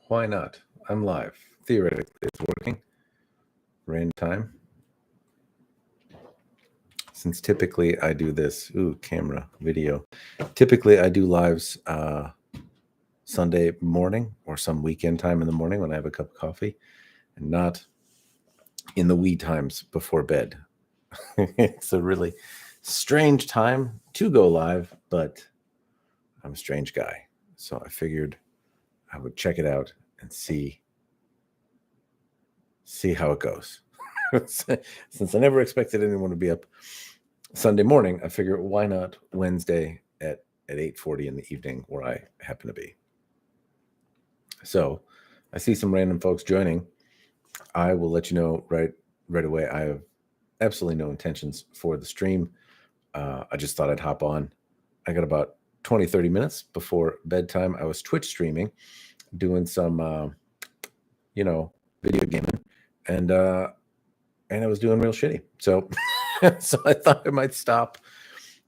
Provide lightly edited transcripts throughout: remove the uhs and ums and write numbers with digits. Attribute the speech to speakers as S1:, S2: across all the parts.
S1: Why not? I'm live. Theoretically, it's working. Random time. Since typically I do this, camera, video. Typically I do lives Sunday morning or some weekend time in the morning when I have a cup of coffee, and not in the wee times before bed. It's a really strange time to go live, but I'm a strange guy. So I figured I would check it out and see how it goes. Since I never expected anyone to be up Sunday morning, I figure why not Wednesday at 8:40 in the evening where I happen to be. So I see some random folks joining. I will let you know right away. I have absolutely no intentions for the stream. I just thought I'd hop on. I got about 20-30 minutes before bedtime. I was Twitch streaming, doing some video gaming, and I was doing real shitty. So so I thought I might stop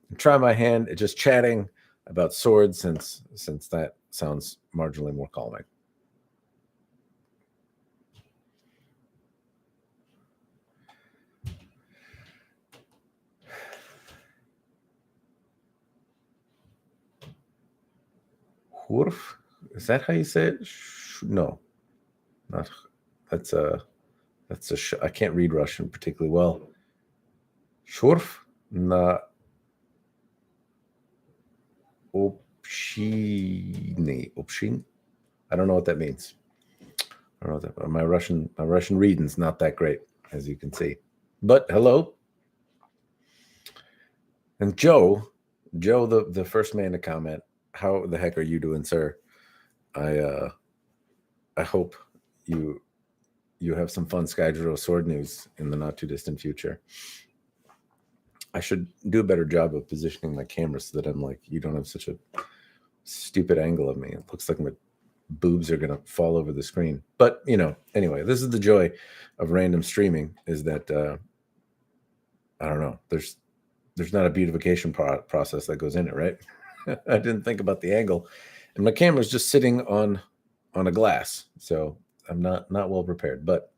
S1: and try my hand at just chatting about swords, since that sounds marginally more calming. Hurf? Is that how you say it? No, not. That's a. I can't read Russian particularly well. Shurf na Obshin. I don't know what that means. I don't know my Russian reading's not that great, as you can see. But hello. And Joe, the first man to comment, how the heck are you doing, sir? I hope you have some fun Skydro sword news in the not too distant future. I should do a better job of positioning my camera so that I'm like, you don't have such a stupid angle of me. It looks like my boobs are going to fall over the screen. But, anyway, this is the joy of random streaming, is that, I don't know, there's not a beautification process that goes in it, right? I didn't think about the angle. And my camera's just sitting on a glass. So I'm not well prepared. But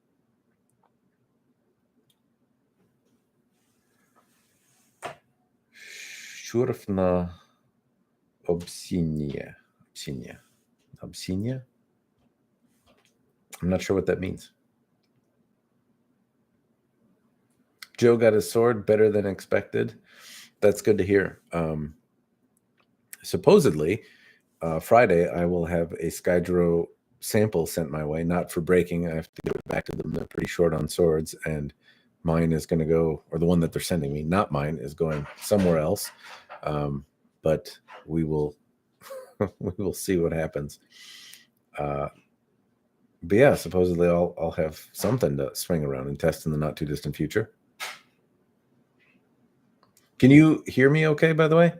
S1: Shurfna Obsinia. I'm not sure what that means. Joe got his sword better than expected. That's good to hear. Supposedly, Friday, I will have a Skydro sample sent my way, not for breaking. I have to give it back to them. They're pretty short on swords, and mine is going to go, or the one that they're sending me, not mine, is going somewhere else. But we will see what happens. But yeah, supposedly I'll have something to swing around and test in the not too distant future. Can you hear me okay, by the way?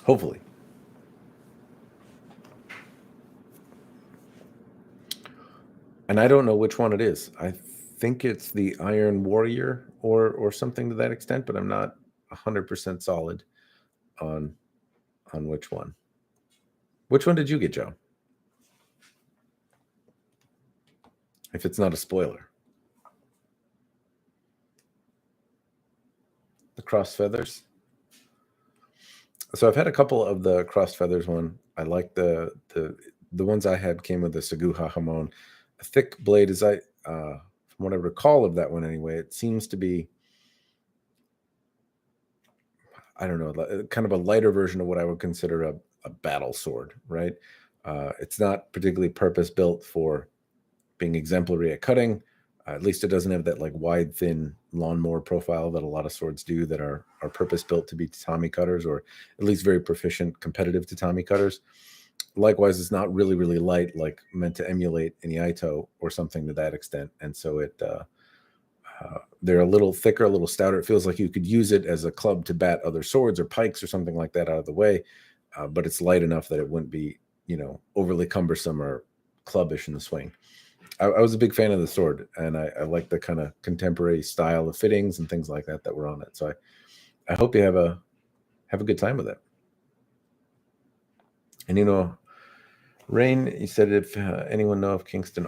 S1: Hopefully. And I don't know which one it is. I think it's the Iron Warrior or something to that extent, but I'm not 100% solid on which one. Which one did you get, Joe? If it's not a spoiler. The crossed feathers. So I've had a couple of the crossed feathers one. I like the ones I had came with the Seguha Hamon. A thick blade, as from what I recall of that one anyway, it seems to be, I don't know, kind of a lighter version of what I would consider a battle sword, right? It's not particularly purpose-built for being exemplary at cutting. At least it doesn't have that like wide, thin lawnmower profile that a lot of swords do that are purpose-built to be tatami cutters, or at least very proficient competitive tatami cutters. Likewise, it's not really, really light, like meant to emulate an Iaito or something to that extent. And so they're a little thicker, a little stouter. It feels like you could use it as a club to bat other swords or pikes or something like that out of the way. But it's light enough that it wouldn't be, overly cumbersome or clubbish in the swing. I was a big fan of the sword, and I like the kind of contemporary style of fittings and things like that were on it. So I hope you have a good time with it. And Rain, you said if anyone know if Kingston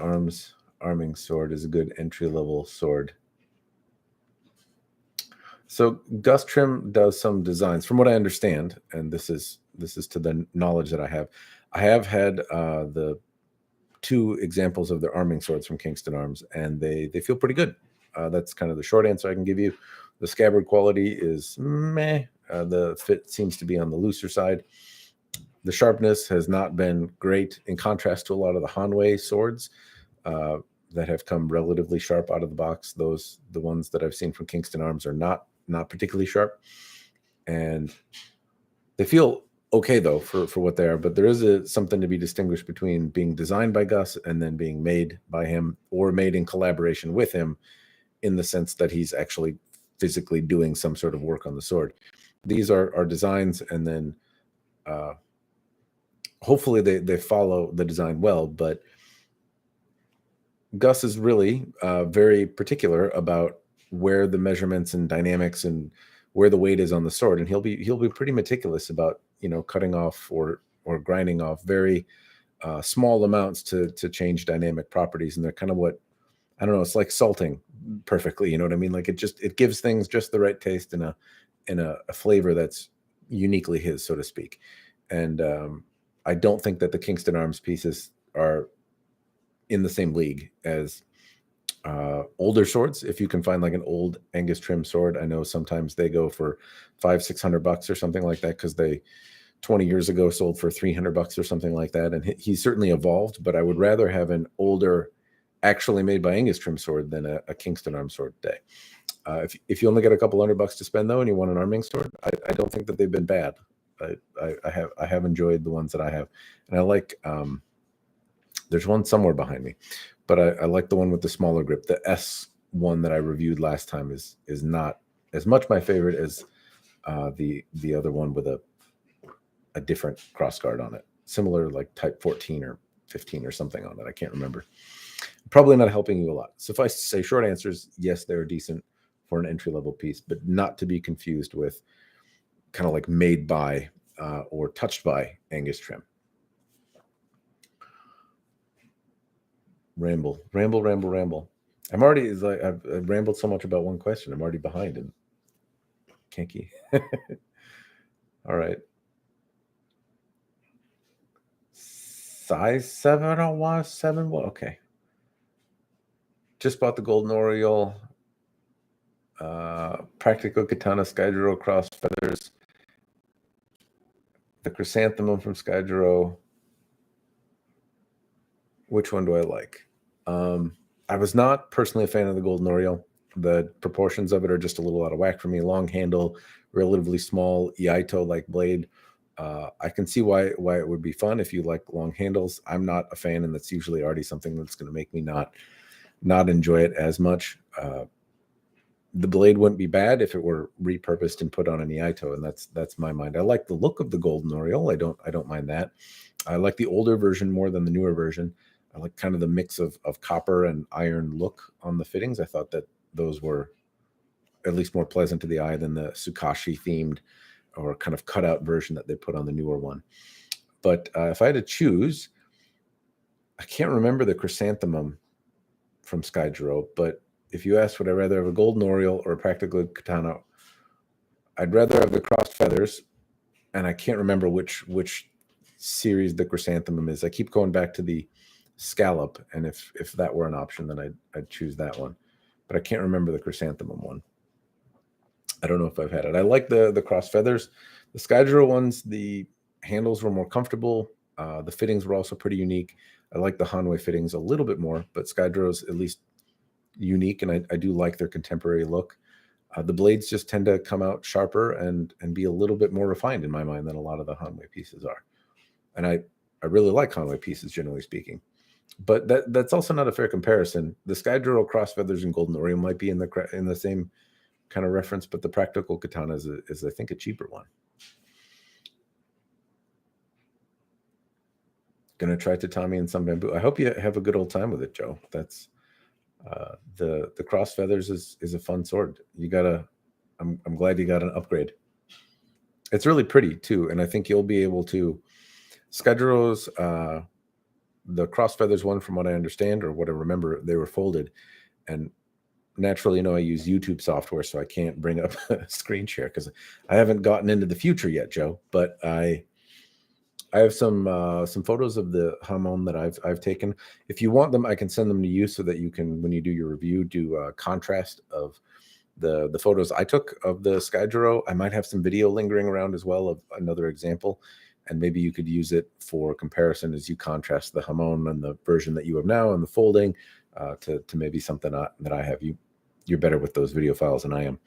S1: arming sword is a good entry level sword. So Gus Trim does some designs, from what I understand, and this is to the knowledge that I have. I have had the 2 examples of their arming swords from Kingston Arms, and they feel pretty good. That's kind of the short answer I can give you. The scabbard quality is meh. The fit seems to be on the looser side. The sharpness has not been great, in contrast to a lot of the Hanwei swords that have come relatively sharp out of the box. The ones that I've seen from Kingston Arms are not particularly sharp, and they feel okay though for what they are. But there is something to be distinguished between being designed by Gus and then being made by him or made in collaboration with him, in the sense that he's actually physically doing some sort of work on the sword. These are designs, and then hopefully they follow the design well. But Gus is really very particular about where the measurements and dynamics and where the weight is on the sword, and he'll be pretty meticulous about cutting off or grinding off very small amounts to change dynamic properties. And they're kind of what, I don't know, it's like salting perfectly, you know what I mean? Like it gives things just the right taste and a flavor that's uniquely his, so to speak. And I don't think that the Kingston Arms pieces are in the same league as older swords. If you can find like an old Angus trim sword, I know sometimes they go for $500-600 or something like that, because they 20 years ago sold for $300 or something like that. And he's certainly evolved, but I would rather have an older, actually made by Angus trim sword than a Kingston Arm sword today. If you only get a couple $100 to spend though, and you want an arming sword, I don't think that they've been bad. I have enjoyed the ones that I have, and I like. There's one somewhere behind me, but I like the one with the smaller grip. The S one that I reviewed last time is not as much my favorite as the other one with a different crossguard on it, similar like Type 14 or 15 or something on it. I can't remember. Probably not helping you a lot. Suffice to say, short answers, yes, they're decent for an entry-level piece, but not to be confused with kind of like made by or touched by Angus trim. Ramble. I'm already I've rambled so much about one question. I'm already behind and kinky. All right. Size 701 Well, okay. Just bought the Golden Oriole. Practical Katana Skydro Cross Feathers. The Chrysanthemum from Skydro. Which one do I like? I was not personally a fan of the Golden Oriole. The proportions of it are just a little out of whack for me. Long handle, relatively small Iaito-like blade. I can see why it would be fun if you like long handles. I'm not a fan, and that's usually already something that's going to make me not enjoy it as much. The blade wouldn't be bad if it were repurposed and put on an Iaito, and that's my mind. I like the look of the Golden Oriole. I don't mind that. I like the older version more than the newer version. I like kind of the mix of copper and iron look on the fittings. I thought that those were at least more pleasant to the eye than the Tsukashi themed or kind of cutout version that they put on the newer one. But if I had to choose, I can't remember the Chrysanthemum from Skydro, but if you ask would I rather have a Golden Oriole or a Practical Katana, I'd rather have the crossed feathers, and I can't remember which series the Chrysanthemum is. I keep going back to the Scallop, and if that were an option, then I'd choose that one. But I can't remember the Chrysanthemum one. I don't know if I've had it. I like the cross feathers. The Skydro ones, the handles were more comfortable. The fittings were also pretty unique. I like the Hanwei fittings a little bit more, but Skydro's at least unique, and I do like their contemporary look. The blades just tend to come out sharper and be a little bit more refined in my mind than a lot of the Hanwei pieces are. And I really like Hanwei pieces, generally speaking. But that's also not a fair comparison. The Skydro cross feathers and Golden Oriole might be in the same kind of reference, but the Practical Katana is I think a cheaper one. gonna try tatami and some bamboo. I hope you have a good old time with it, Joe. That's the cross feathers is a fun sword. You gotta. I'm glad you got an upgrade. It's really pretty too, and I think you'll be able to. Skyjuro's the cross feathers one, from what I understand or what I remember, they were folded, and naturally, I use YouTube software, so I can't bring up a screen share because I haven't gotten into the future yet, Joe. But I have some photos of the hamon that I've taken. If you want them, I can send them to you so that you can, when you do your review, do a contrast of the photos I took of the Skyjuro. I might have some video lingering around as well of another example, and maybe you could use it for comparison as you contrast the hamon and the version that you have now and the folding to maybe something that I have. You're better with those video files than I am.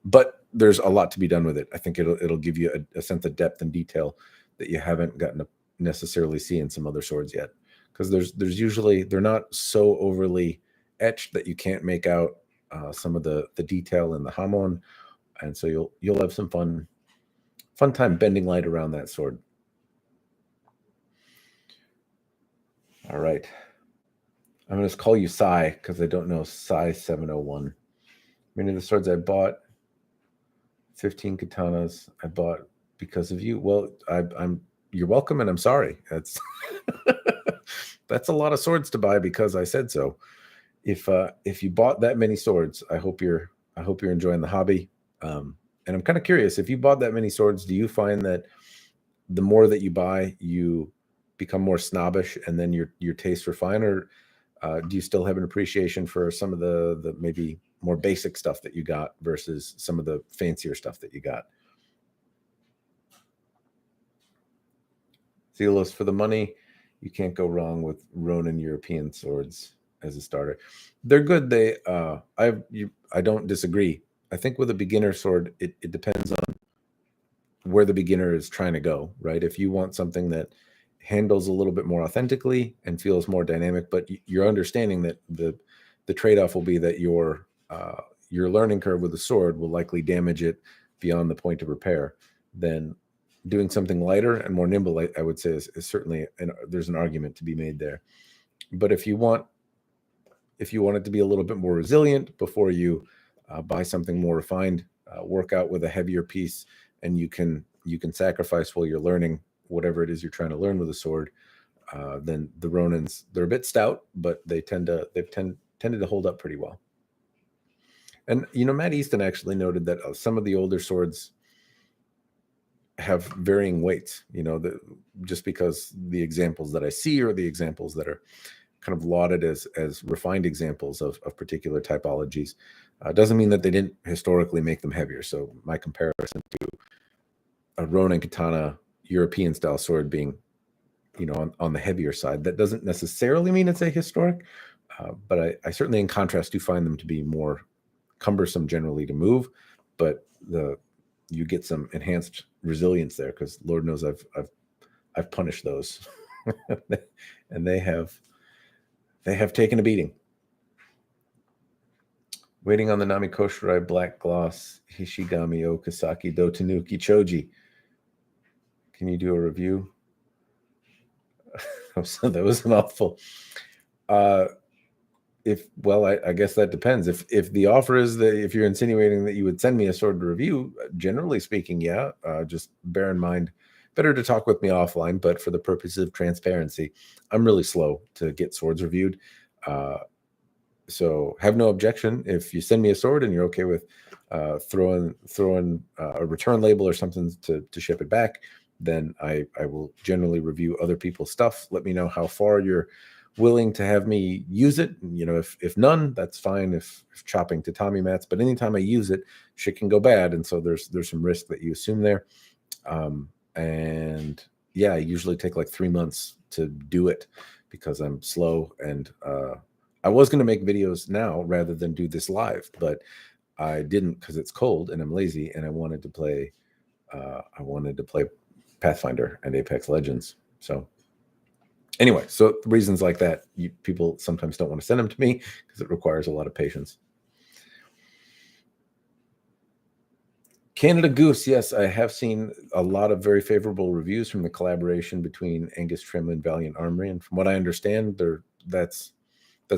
S1: But there's a lot to be done with it. I think it'll give you a sense of depth and detail that you haven't gotten to necessarily see in some other swords yet. Because there's usually, they're not so overly etched that you can't make out some of the detail in the hamon. And so you'll have some fun time bending light around that sword. All right. I'm going to call you Sai because I don't know Sai 701. Many of the swords I bought, 15 katanas I bought because of you. Well, you're welcome, and I'm sorry. That's that's a lot of swords to buy because I said so. If you bought that many swords, I hope you're enjoying the hobby. And I'm kind of curious, if you bought that many swords, do you find that the more that you buy, you become more snobbish, and then your tastes refine, or do you still have an appreciation for some of the maybe more basic stuff that you got versus some of the fancier stuff that you got? Zelos, for the money, you can't go wrong with Ronin European swords as a starter. They're good. I don't disagree. I think with a beginner sword, it depends on where the beginner is trying to go, right? If you want something that handles a little bit more authentically and feels more dynamic, but you're understanding that the trade-off will be that your learning curve with the sword will likely damage it beyond the point of repair, then doing something lighter and more nimble, I would say, is certainly, there's an argument to be made there. But if you want it to be a little bit more resilient before you buy something more refined, work out with a heavier piece, and you can sacrifice while you're learning whatever it is you're trying to learn with a sword, then the Ronins, they're a bit stout, but they've tended to hold up pretty well. And Matt Easton actually noted that some of the older swords have varying weights, just because the examples that I see are the examples that are kind of lauded as refined examples of particular typologies. Doesn't mean that they didn't historically make them heavier. So my comparison to a Ronin katana European style sword being, on the heavier side, that doesn't necessarily mean it's ahistoric. But I certainly, in contrast, do find them to be more cumbersome generally to move. But you get some enhanced resilience there, because Lord knows I've punished those, and they have taken a beating. Waiting on the Nami Koshirai Black Gloss Hishigami Okasaki Do Tanuki Choji. Can you do a review? So that was a mouthful. I guess that depends. If the offer is that, if you're insinuating that you would send me a sword to review, generally speaking, yeah. Just bear in mind, better to talk with me offline. But for the purposes of transparency, I'm really slow to get swords reviewed. So have no objection if you send me a sword and you're okay with throwing a return label or something to ship it back. Then I will generally review other people's stuff. Let me know how far you're willing to have me use it. If none, that's fine. If chopping tatami mats, but anytime I use it, shit can go bad, and so there's some risk that you assume there. And yeah, I usually take like 3 months to do it because I'm slow, and I was going to make videos now rather than do this live, but I didn't because it's cold and I'm lazy, and I wanted to play Pathfinder and Apex Legends. So anyway, so reasons like that, people sometimes don't want to send them to me because it requires a lot of patience. Canada Goose, yes, I have seen a lot of very favorable reviews from the collaboration between Angus Trim and Valiant Armory, and from what I understand, that's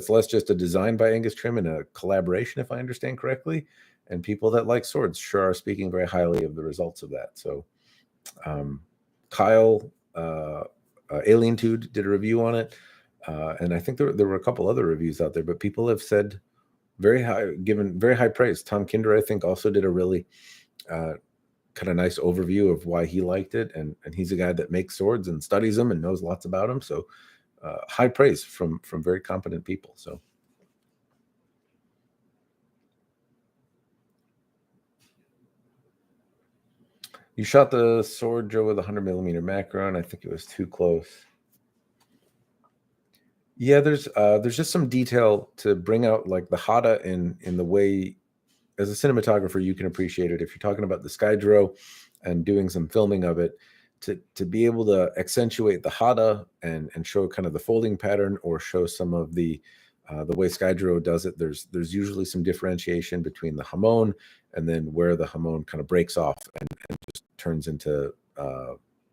S1: less just a design by Angus Trim and a collaboration, if I understand correctly. And people that like swords sure are speaking very highly of the results of that. So, Kyle Alien Tude did a review on it, and I think there were a couple other reviews out there, but people have said given very high praise. Tom Kinder, I think, also did a really kind of nice overview of why he liked it, and he's a guy that makes swords and studies them and knows lots about them. So high praise from very competent people. So you shot the sword, Joe, with a 100mm macron. I think it was too close. Yeah, there's just some detail to bring out like the hata in the way, as a cinematographer, you can appreciate it. If you're talking about the Skydro and doing some filming of it, to be able to accentuate the hata and show kind of the folding pattern, or show some of the way Skydro does it, there's usually some differentiation between the hamon and then where the hamon kind of breaks off and just turns into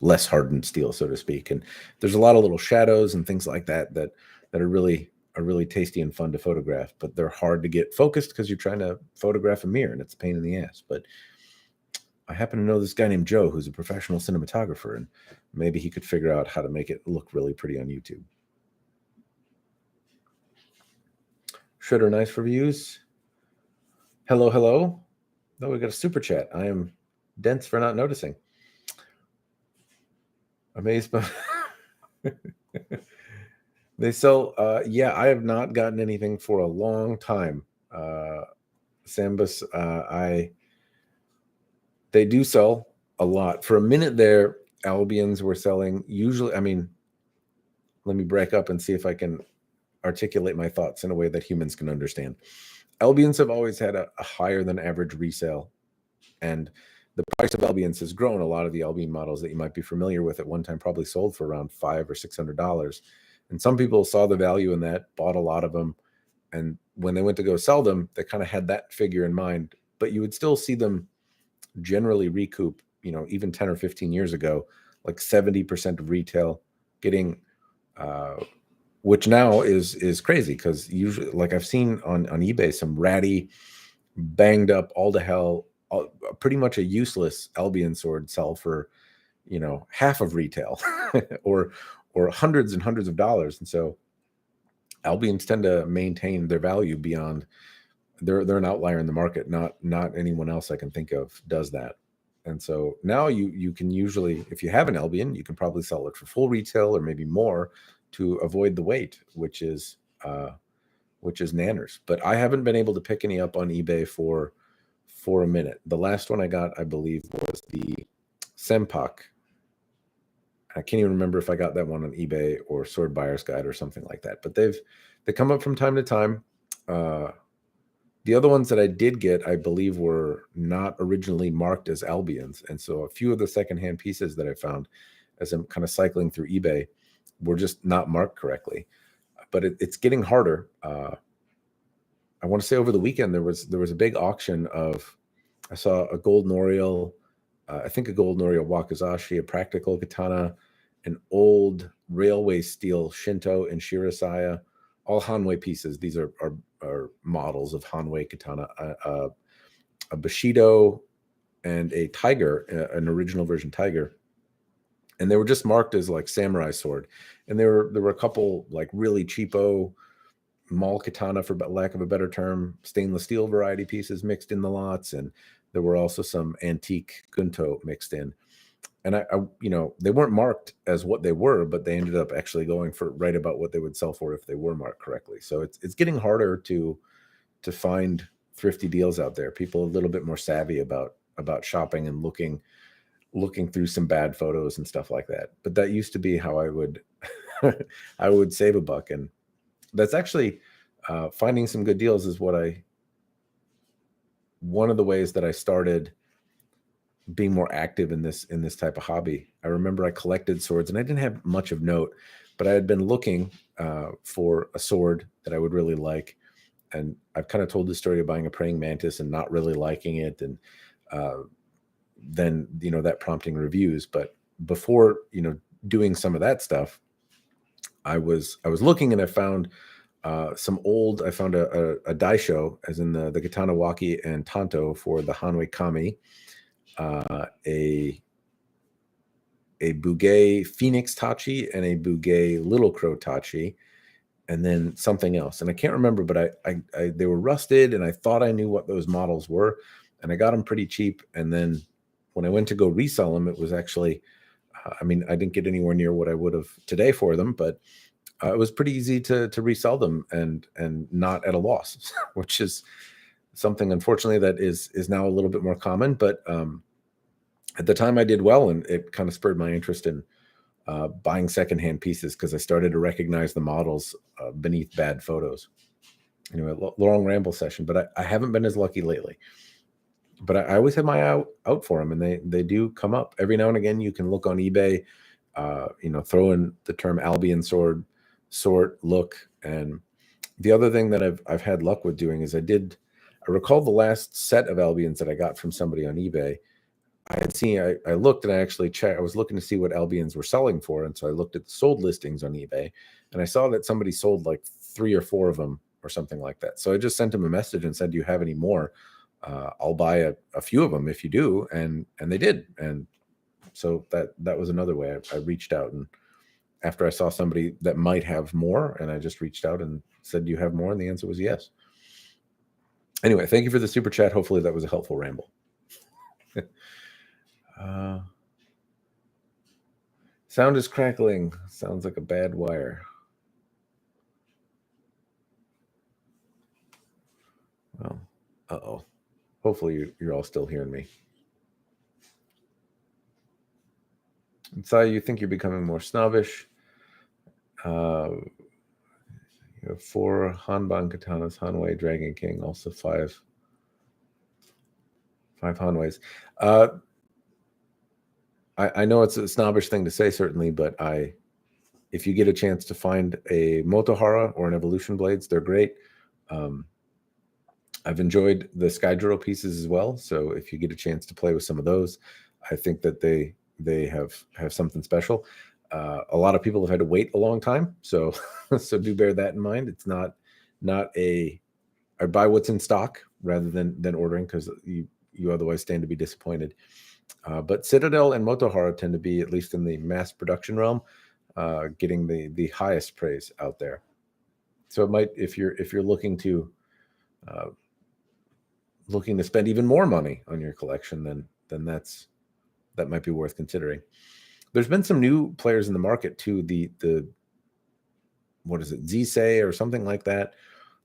S1: less hardened steel, so to speak. And there's a lot of little shadows and things like that are really tasty and fun to photograph, but they're hard to get focused because you're trying to photograph a mirror and it's a pain in the ass. But I happen to know this guy named Joe who's a professional cinematographer, and maybe he could figure out how to make it look really pretty on YouTube. Shredder, nice reviews. Hello, hello. No, we got a super chat. I am dense for not noticing. Amazed by they sell. Yeah, I have not gotten anything for a long time. Sambus, they do sell a lot. For a minute there, Albions were selling usually. I mean, let me break up and see if I can articulate my thoughts in a way that humans can understand. Albions have always had a higher than average resale, and the price of Albions has grown. A lot of the Albion models that you might be familiar with at one time probably sold for around $500 or $600. And some people saw the value in that, bought a lot of them. And when they went to go sell them, they kind of had that figure in mind. But you would still see them generally recoup, even 10 or 15 years ago, like 70% of retail, getting, which now is crazy, because usually, like I've seen on eBay, some ratty, banged up, all to hell, pretty much a useless Albion sword sell for, half of retail or hundreds and hundreds of dollars. And so Albions tend to maintain their value beyond. They're an outlier in the market. Not anyone else I can think of does that. And so now you can usually, if you have an Albion, you can probably sell it for full retail or maybe more to avoid the weight, which is nanners. But I haven't been able to pick any up on eBay for a minute. The last one I got, I believe, was the Sempak. I can't even remember if I got that one on eBay or Sword Buyer's Guide or something like that. But they come up from time to time. The other ones that I did get, I believe, were not originally marked as Albions. And so a few of the secondhand pieces that I found as I'm kind of cycling through eBay were just not marked correctly. But it's getting harder. I want to say over the weekend there was a big auction of, I saw a gold Noriel, I think a gold Noriel Wakizashi, a practical katana, an old railway steel Shinto and Shirasaya, all Hanwei pieces. These are models of Hanwei katana, a Bushido and a Tiger, an original version Tiger. And they were just marked as like samurai sword. And there were a couple like really cheapo mall katana, for lack of a better term, stainless steel variety pieces mixed in the lots. And there were also some antique gunto mixed in. And I they weren't marked as what they were, but they ended up actually going for right about what they would sell for if they were marked correctly. So it's getting harder to find thrifty deals out there. People are a little bit more savvy about shopping and looking through some bad photos and stuff like that. But that used to be how I would I would save a buck. And that's actually finding some good deals is one of the ways that I started being more active in this type of hobby. I remember I collected swords and I didn't have much of note, but I had been looking for a sword that I would really like. And I've kind of told the story of buying a praying mantis and not really liking it. And then, that prompting reviews. But before, doing some of that stuff, I was looking, and I found I found a daisho, as in the Katana Waki and Tanto for the Hanwei Kami, a Bugei Phoenix Tachi, and a Bugei Little Crow Tachi, and then something else. And I can't remember, but I they were rusted, and I thought I knew what those models were, and I got them pretty cheap. And then when I went to go resell them, it was actually, I didn't get anywhere near what I would have today for them, but it was pretty easy to resell them and not at a loss, which is something, unfortunately, that is now a little bit more common. But at the time I did well, and it kind of spurred my interest in buying secondhand pieces, because I started to recognize the models beneath bad photos. Anyway, long ramble session, but I haven't been as lucky lately. But I always have my eye out for them, and they do come up every now and again. You can look on eBay, throw in the term Albion sword, sort, look. And the other thing that I've had luck with doing is I recall the last set of Albions that I got from somebody on eBay. I looked, and I actually checked. I was looking to see what Albions were selling for, and so I looked at the sold listings on eBay, and I saw that somebody sold like 3 or 4 of them or something like that. So I just sent him a message and said, "Do you have any more? I'll buy a few of them if you do." And they did. And so that was another way I reached out. And after I saw somebody that might have more, and I just reached out and said, "Do you have more?" And the answer was yes. Anyway, thank you for the super chat. Hopefully that was a helpful ramble. Sound is crackling. Sounds like a bad wire. Well, uh-oh. Hopefully you're all still hearing me. Sai, you think you're becoming more snobbish. You have 4 Hanban Katanas, Hanwei, Dragon King, also 5 Hanweis. I know it's a snobbish thing to say, certainly, but if you get a chance to find a Motohara or an Evolution Blades, they're great. I've enjoyed the Skydro pieces as well, so if you get a chance to play with some of those, I think that they have something special. A lot of people have had to wait a long time, so do bear that in mind. It's not I buy what's in stock rather than ordering, because you otherwise stand to be disappointed. But Citadel and Motohara tend to be, at least in the mass production realm, getting the highest praise out there. So it might, if you're looking to spend even more money on your collection, then that might be worth considering. There's been some new players in the market too. The what is it, Zisei or something like that.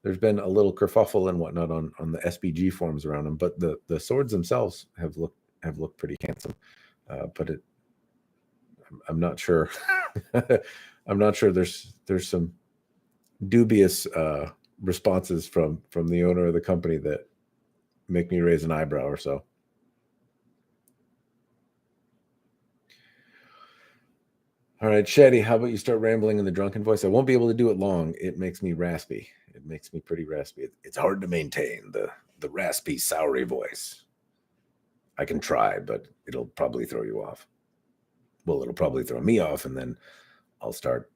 S1: There's been a little kerfuffle and whatnot on the SBG forums around them, but the swords themselves have looked pretty handsome. But I'm not sure. I'm not sure. There's some dubious responses from the owner of the company that make me raise an eyebrow or so. All right, Shaddy, how about you start rambling in the drunken voice? I won't be able to do it long. It makes me raspy. It makes me pretty raspy. It's hard to maintain the raspy, soury voice. I can try, but it'll probably throw you off. Well, it'll probably throw me off, and then I'll start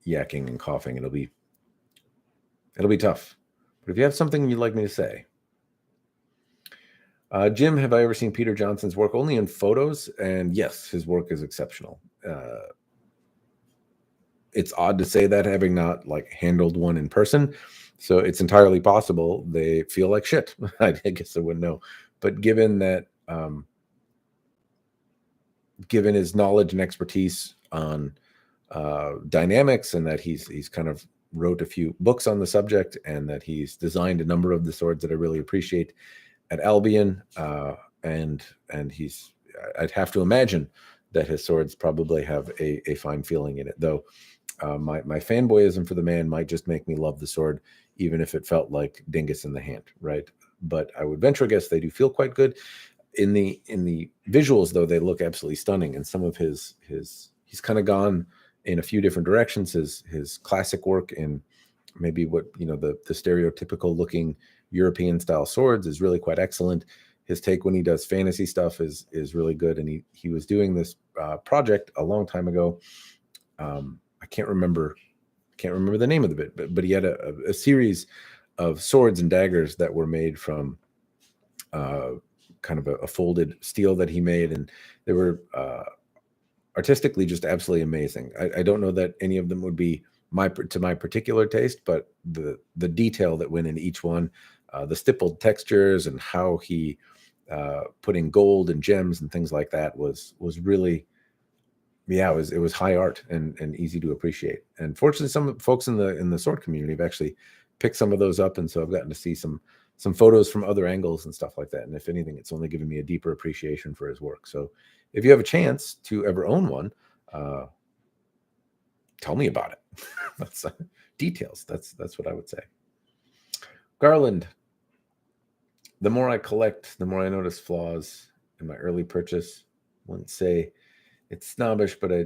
S1: yakking and coughing. It'll be tough. But if you have something you'd like me to say. Jim, have I ever seen Peter Johnson's work? Only in photos, and yes, his work is exceptional. It's odd to say that, having not handled one in person, so it's entirely possible they feel like shit. I guess I wouldn't know, but given that, given his knowledge and expertise on dynamics, and that he's kind of wrote a few books on the subject, and that he's designed a number of the swords that I really appreciate at Albion, and I'd have to imagine that his swords probably have a fine feeling in it, though. My fanboyism for the man might just make me love the sword, even if it felt like dingus in the hand, right? But I would venture a guess they do feel quite good. In the visuals, though, they look absolutely stunning. And some of he's kind of gone in a few different directions. His classic work in maybe what the stereotypical looking European style swords is really quite excellent. his take when he does fantasy stuff is really good. And he was doing this project a long time ago. I can't remember the name of the bit, but he had a series of swords and daggers that were made from kind of a folded steel that he made, and they were artistically just absolutely amazing. I don't know that any of them would be to my particular taste, but the detail that went in each one, the stippled textures and how he put in gold and gems and things like that was really, yeah, it was high art and easy to appreciate. And fortunately, some folks in the sword community have actually picked some of those up, and so I've gotten to see some photos from other angles and stuff like that. And if anything, it's only given me a deeper appreciation for his work. So if you have a chance to ever own one, tell me about it. That's details. That's what I would say. Garland. The more I collect, the more I notice flaws in my early purchase. Wouldn't say it's snobbish, but I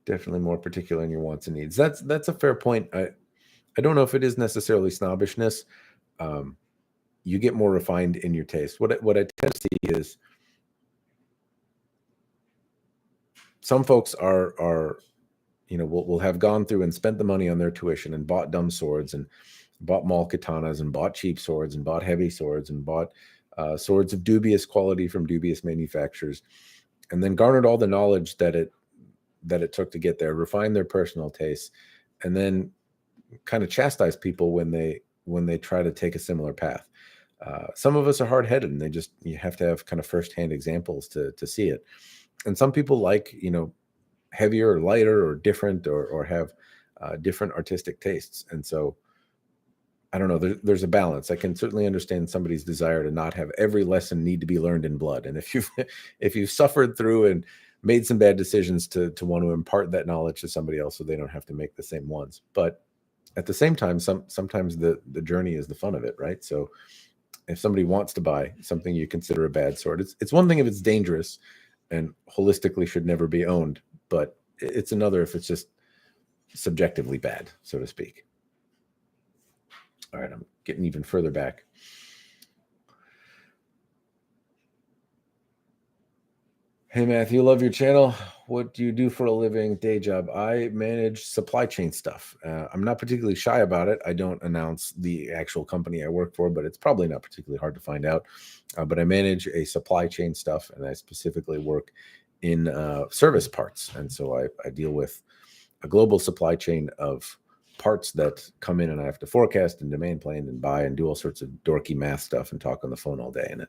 S1: definitely more particular in your wants and needs. That's a fair point. I don't know if it is necessarily snobbishness. You get more refined in your taste. What I tend to see is some folks are will have gone through and spent the money on their tuition and bought dumb swords and bought mall katanas and bought cheap swords and bought heavy swords and bought swords of dubious quality from dubious manufacturers, and then garnered all the knowledge that it took to get there, refine their personal tastes, and then kind of chastise people when they try to take a similar path. Some of us are hard-headed, and you have to have kind of firsthand examples to see it. And some people like, heavier or lighter or different or have different artistic tastes. And so I don't know, there's a balance. I can certainly understand somebody's desire to not have every lesson need to be learned in blood. And if you've suffered through and made some bad decisions to want to impart that knowledge to somebody else so they don't have to make the same ones. But at the same time, sometimes the journey is the fun of it, right? So if somebody wants to buy something you consider a bad sword, it's one thing if it's dangerous and holistically should never be owned, but it's another if it's just subjectively bad, so to speak. All right, I'm getting even further back. Hey, Matthew, love your channel. What do you do for a living, day job? I manage supply chain stuff. I'm not particularly shy about it. I don't announce the actual company I work for, but it's probably not particularly hard to find out. But I manage a supply chain stuff, and I specifically work in service parts. And so I deal with a global supply chain of parts that come in, and I have to forecast and demand plan and buy and do all sorts of dorky math stuff and talk on the phone all day. And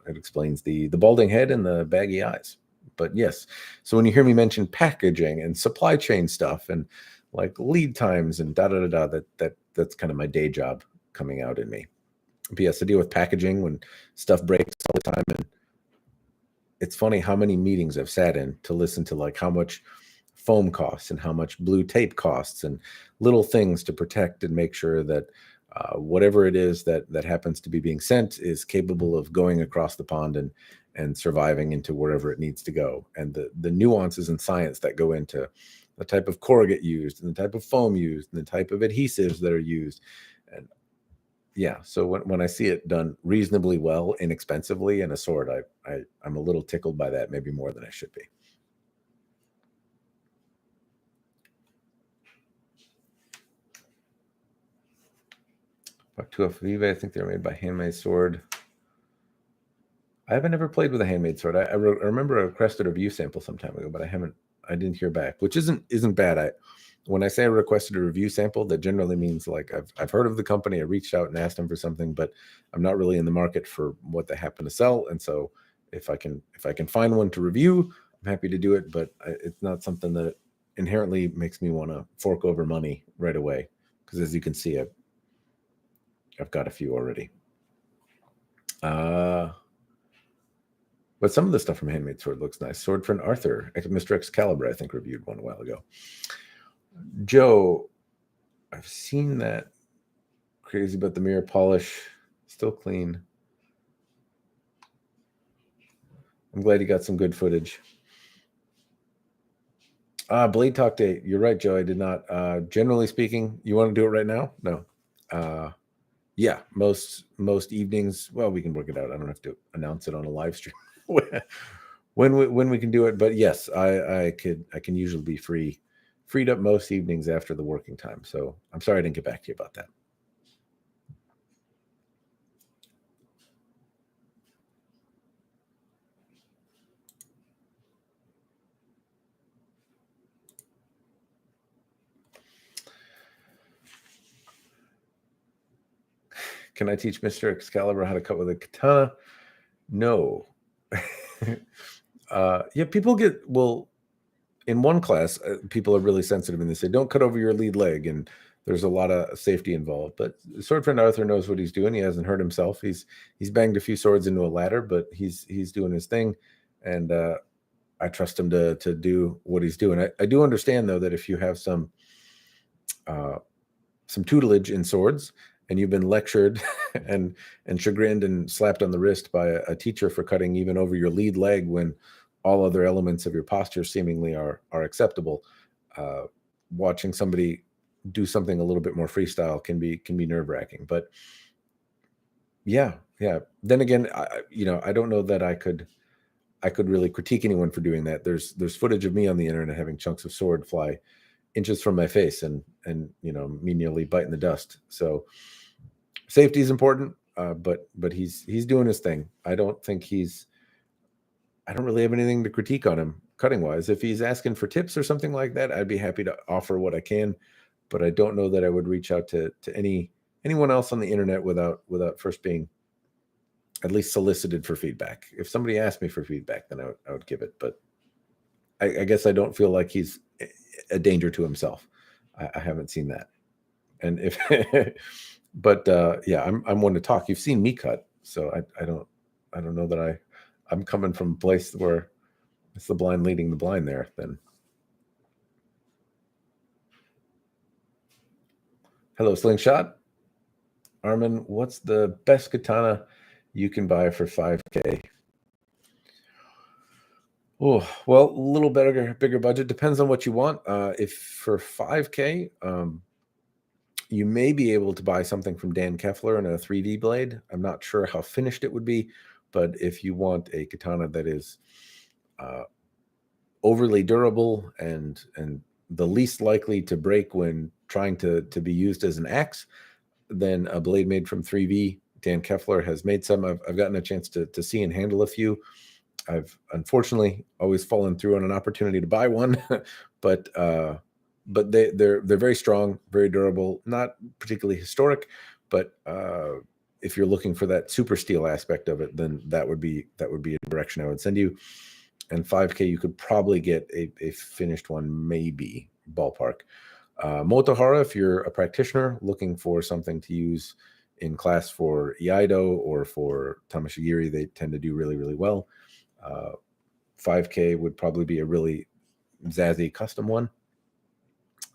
S1: it explains the balding head and the baggy eyes. But yes, so when you hear me mention packaging and supply chain stuff and like lead times and that's kind of my day job coming out in me. But yes, I deal with packaging when stuff breaks all the time. And it's funny how many meetings I've sat in to listen to like how much foam costs and how much blue tape costs and little things to protect and make sure that whatever it is that happens to be being sent is capable of going across the pond and surviving into wherever it needs to go. And the nuances and science that go into the type of corrugate used and the type of foam used and the type of adhesives that are used. And yeah, so when I see it done reasonably well, inexpensively in a sword, I'm a little tickled by that, maybe more than I should be. Baktua Vive, I think they're made by Handmade Sword. I haven't ever played with a handmade sword. I remember I requested a review sample some time ago, but I didn't hear back, which isn't bad. When I say I requested a review sample, that generally means like I've heard of the company, I reached out and asked them for something, but I'm not really in the market for what they happen to sell. And so if I can find one to review, I'm happy to do it, but it's not something that inherently makes me want to fork over money right away. Because as you can see, I've got a few already. But some of the stuff from Handmade Sword looks nice. Sword Friend Arthur, Mr. Excalibur, I think reviewed one a while ago. Joe, I've seen that. Crazy about the mirror polish. Still clean. I'm glad you got some good footage. Blade Talk Day. You're right, Joe. I did not. Generally speaking, you want to do it right now? No. Yeah, most evenings. Well, we can work it out. I don't have to announce it on a live stream when we can do it. But yes, I can usually be freed up most evenings after the working time. So I'm sorry I didn't get back to you about that. Can I teach Mr. Excalibur how to cut with a katana? No. Yeah, people in one class, people are really sensitive and they say, don't cut over your lead leg. And there's a lot of safety involved. But sword friend Arthur knows what he's doing. He hasn't hurt himself. He's banged a few swords into a ladder, but he's doing his thing. And I trust him to do what he's doing. I do understand, though, that if you have some tutelage in swords and you've been lectured and chagrined and slapped on the wrist by a teacher for cutting even over your lead leg when all other elements of your posture seemingly are acceptable, watching somebody do something a little bit more freestyle can be nerve-wracking. But yeah. Then again, I don't know that I could really critique anyone for doing that. There's footage of me on the internet having chunks of sword fly inches from my face and me nearly biting the dust. So safety is important, but he's doing his thing. I don't really have anything to critique on him cutting wise. If he's asking for tips or something like that, I'd be happy to offer what I can, but I don't know that I would reach out to anyone else on the internet without first being at least solicited for feedback. If somebody asked me for feedback, then I would give it, but I guess I don't feel like he's a danger to himself. I haven't seen that. And if, but yeah, I'm one to talk. You've seen me cut, so I don't know that I'm coming from a place where it's the blind leading the blind there. Then, hello, Slingshot. Armin, what's the best katana you can buy for 5K? Oh, well, a little bigger budget. Depends on what you want. If for 5K, you may be able to buy something from Dan Keffler in a 3D blade. I'm not sure how finished it would be, but if you want a katana that is overly durable and the least likely to break when trying to be used as an axe, then a blade made from 3V. Dan Keffler has made some. I've gotten a chance to see and handle a few. I've unfortunately always fallen through on an opportunity to buy one, but they're very strong, very durable, not particularly historic, but if you're looking for that super steel aspect of it, then that would be a direction I would send you. And 5K, you could probably get a finished one, maybe ballpark. Motohara, if you're a practitioner looking for something to use in class for Iaido or for Tamashigiri, they tend to do really, really well. 5K would probably be a really zazzy custom one.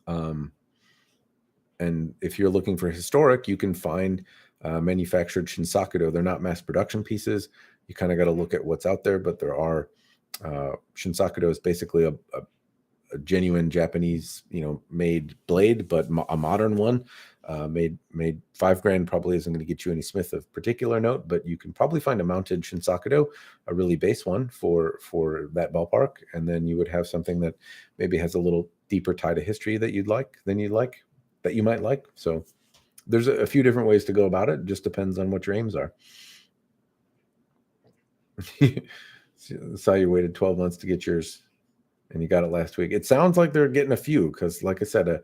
S1: And if you're looking for historic, you can find manufactured Shinsakudo. They're not mass production pieces. You kind of got to look at what's out there, but there are Shinsakudo is basically a genuine Japanese, made blade, but a modern one. Made $5,000 probably isn't going to get you any Smith of particular note, but you can probably find a mounted Shinsakudo, a really base one for that ballpark, and then you would have something that maybe has a little deeper tie to history that you might like. So there's a few different ways to go about it. It just depends on what your aims are. Saw you waited 12 months to get yours and you got it last week. It sounds like they're getting a few because, like I said,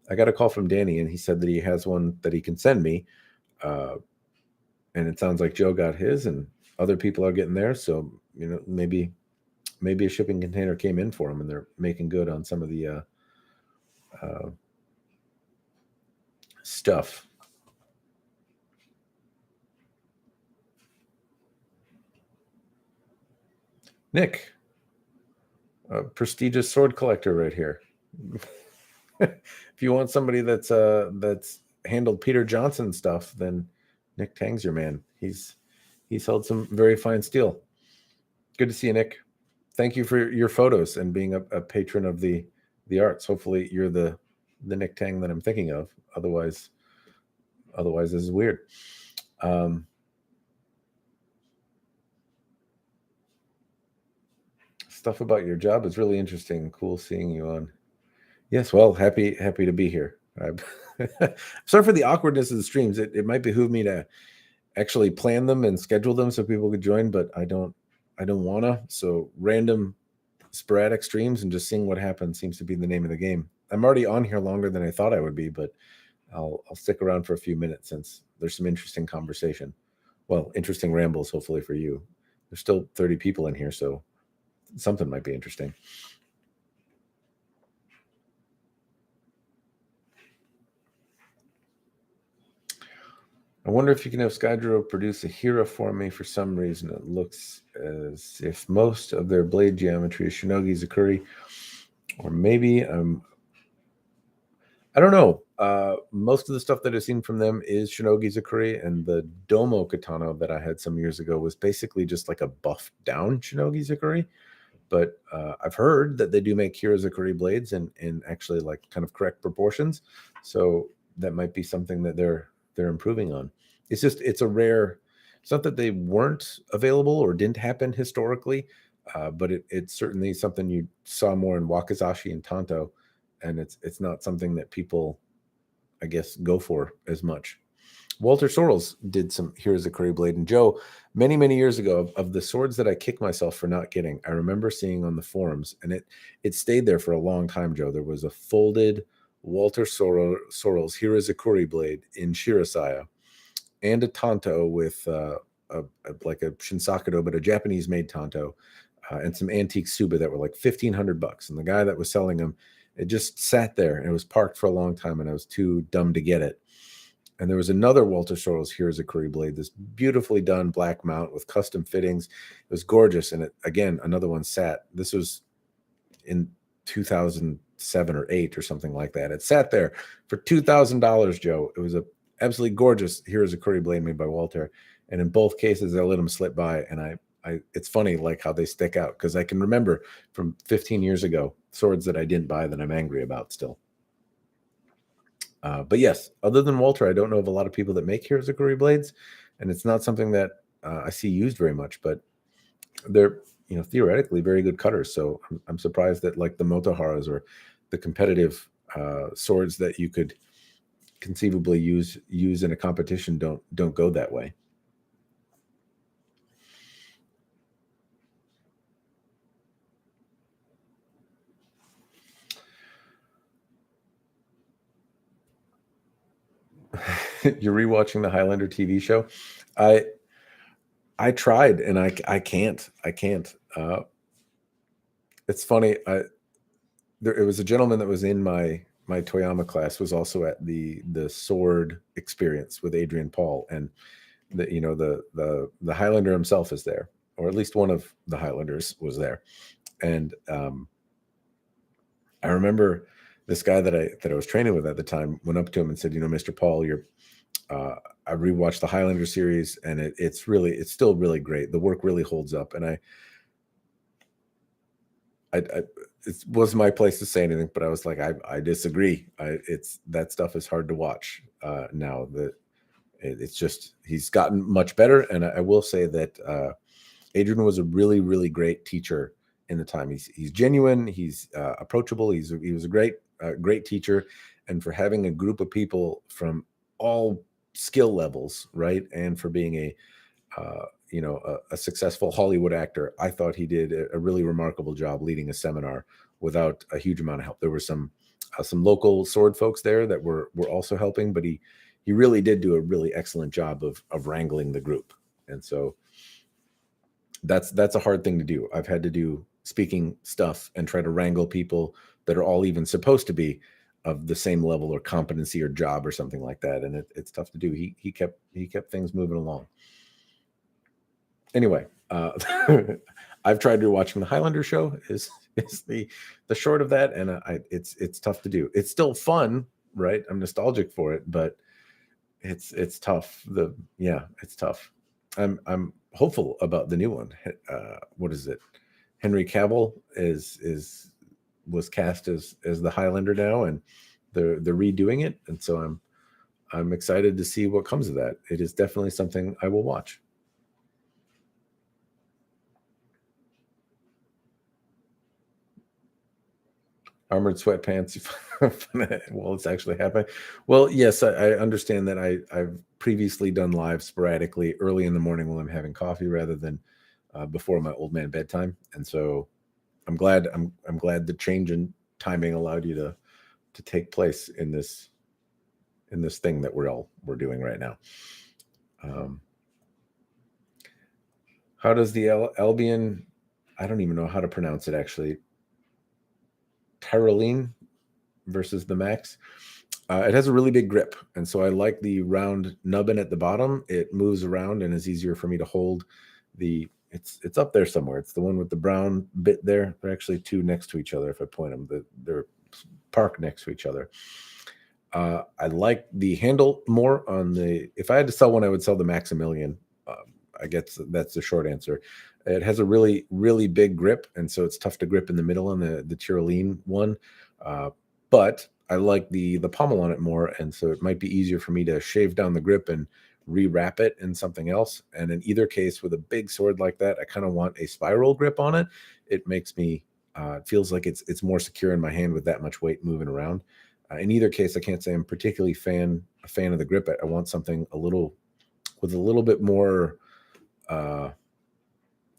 S1: I got a call from Danny and he said that he has one that he can send me. And it sounds like Joe got his and other people are getting theirs. So, maybe a shipping container came in for them and they're making good on some of the stuff. Nick, a prestigious sword collector right here. If you want somebody that's handled Peter Johnson stuff, then Nick Tang's your man. He's held some very fine steel. Good to see you, Nick. Thank you for your photos and being a patron of the arts. Hopefully you're the Nick Tang that I'm thinking of. Otherwise, Otherwise, this is weird. Stuff about your job is really interesting. Cool seeing you on. Yes, well, happy to be here. Sorry for the awkwardness of the streams. It might behoove me to actually plan them and schedule them so people could join, but I don't want to. So random sporadic streams and just seeing what happens seems to be the name of the game. I'm already on here longer than I thought I would be, but I'll stick around for a few minutes since there's some interesting conversation. Well, interesting rambles, hopefully for you. There's still 30 people in here, so something might be interesting. I wonder if you can have Skydro produce a Hira for me. For some reason, it looks as if most of their blade geometry is Shinogi Zakuri, or maybe I don't know. Most of the stuff that I've seen from them is Shinogi Zakuri, and the Domo Katana that I had some years ago was basically just like a buffed down Shinogi Zakuri. But I've heard that they do make Hira Zakuri blades in actually like kind of correct proportions. So that might be something that they're improving on. It's a rare. It's not that they weren't available or didn't happen historically, but it's certainly something you saw more in Wakizashi and Tanto, and it's not something that people, I guess, go for as much. Walter Sorrells did some Here's a Curry Blade. And Joe, many years ago, of the swords that I kick myself for not getting, I remember seeing on the forums, and it stayed there for a long time, Joe. There was a folded Walter Sorrells Here's a Curry Blade in Shirasaya, and a Tanto with like a Shinsakudo, but a Japanese-made Tanto, and some antique Suba that were like $1,500. And the guy that was selling them, it just sat there and it was parked for a long time, and I was too dumb to get it. And there was another Walter Sorrells Here's a Curry Blade, this beautifully done black mount with custom fittings. It was gorgeous. And it, again, another one sat. This was in 2007 or 8 or something like that. It sat there for $2,000, Joe. It was a absolutely gorgeous Here's a Curry Blade made by Walter. And in both cases, I let them slip by. And it's funny like how they stick out, because I can remember from 15 years ago swords that I didn't buy that I'm angry about still. But yes, other than Walter, I don't know of a lot of people that make Here's a Curry blades, and it's not something that I see used very much. But they're theoretically very good cutters. So I'm surprised that like the Motoharas or the competitive swords that you could conceivably use in a competition don't go that way. You're rewatching the Highlander TV show. I tried and I can't. It's funny. It was a gentleman that was in my Toyama class, was also at the sword experience with Adrian Paul, and the Highlander himself is there, or at least one of the Highlanders was there. And I remember this guy that I was training with at the time went up to him and said, Mr. Paul, I rewatched the Highlander series, and it's still really great. The work really holds up. And it wasn't my place to say anything, but I was like, I disagree. That stuff is hard to watch now. It's just, he's gotten much better. And I will say that Adrian was a really, really great teacher in the time. He's genuine. He's approachable. He was a great teacher. And for having a group of people from all skill levels, right, and for being a successful Hollywood actor, I thought he did a really remarkable job leading a seminar without a huge amount of help. There were some local sword folks there that were also helping, but he really did do a really excellent job of wrangling the group. And so that's a hard thing to do. I've had to do speaking stuff and try to wrangle people that are all even supposed to be of the same level or competency or job or something like that, and it's tough to do. He kept things moving along. Anyway, I've tried to watch from the Highlander show is the short of that, and it's tough to do. It's still fun, right? I'm nostalgic for it, but it's tough. It's tough. I'm hopeful about the new one. What is it? Henry Cavill was cast as the Highlander now, and they're redoing it, and so I'm excited to see what comes of that. It is definitely something I will watch. Armored sweatpants. Well, it's actually happening. Well, yes, I understand that I've previously done live sporadically early in the morning while I'm having coffee rather than before my old man bedtime. And so I'm glad the change in timing allowed you to take place in this thing that we're doing right now. How does the Albion? I don't even know how to pronounce it actually. Tyrolean versus the Max. It has a really big grip, and so I like the round nubbin at the bottom. It moves around and is easier for me to hold. It's up there somewhere. It's the one with the brown bit there. They're actually two next to each other. If I point them, they're parked next to each other. I like the handle more on the. If I had to sell one, I would sell the Maximilian. I guess that's the short answer. It has a really, really big grip, and so it's tough to grip in the middle on the Tyrolean one. But I like the pommel on it more, and so it might be easier for me to shave down the grip and rewrap it in something else. And in either case, with a big sword like that, I kind of want a spiral grip on it. It makes me it feels like it's more secure in my hand with that much weight moving around. In either case, I can't say I'm particularly a fan of the grip. I want something with a little bit more.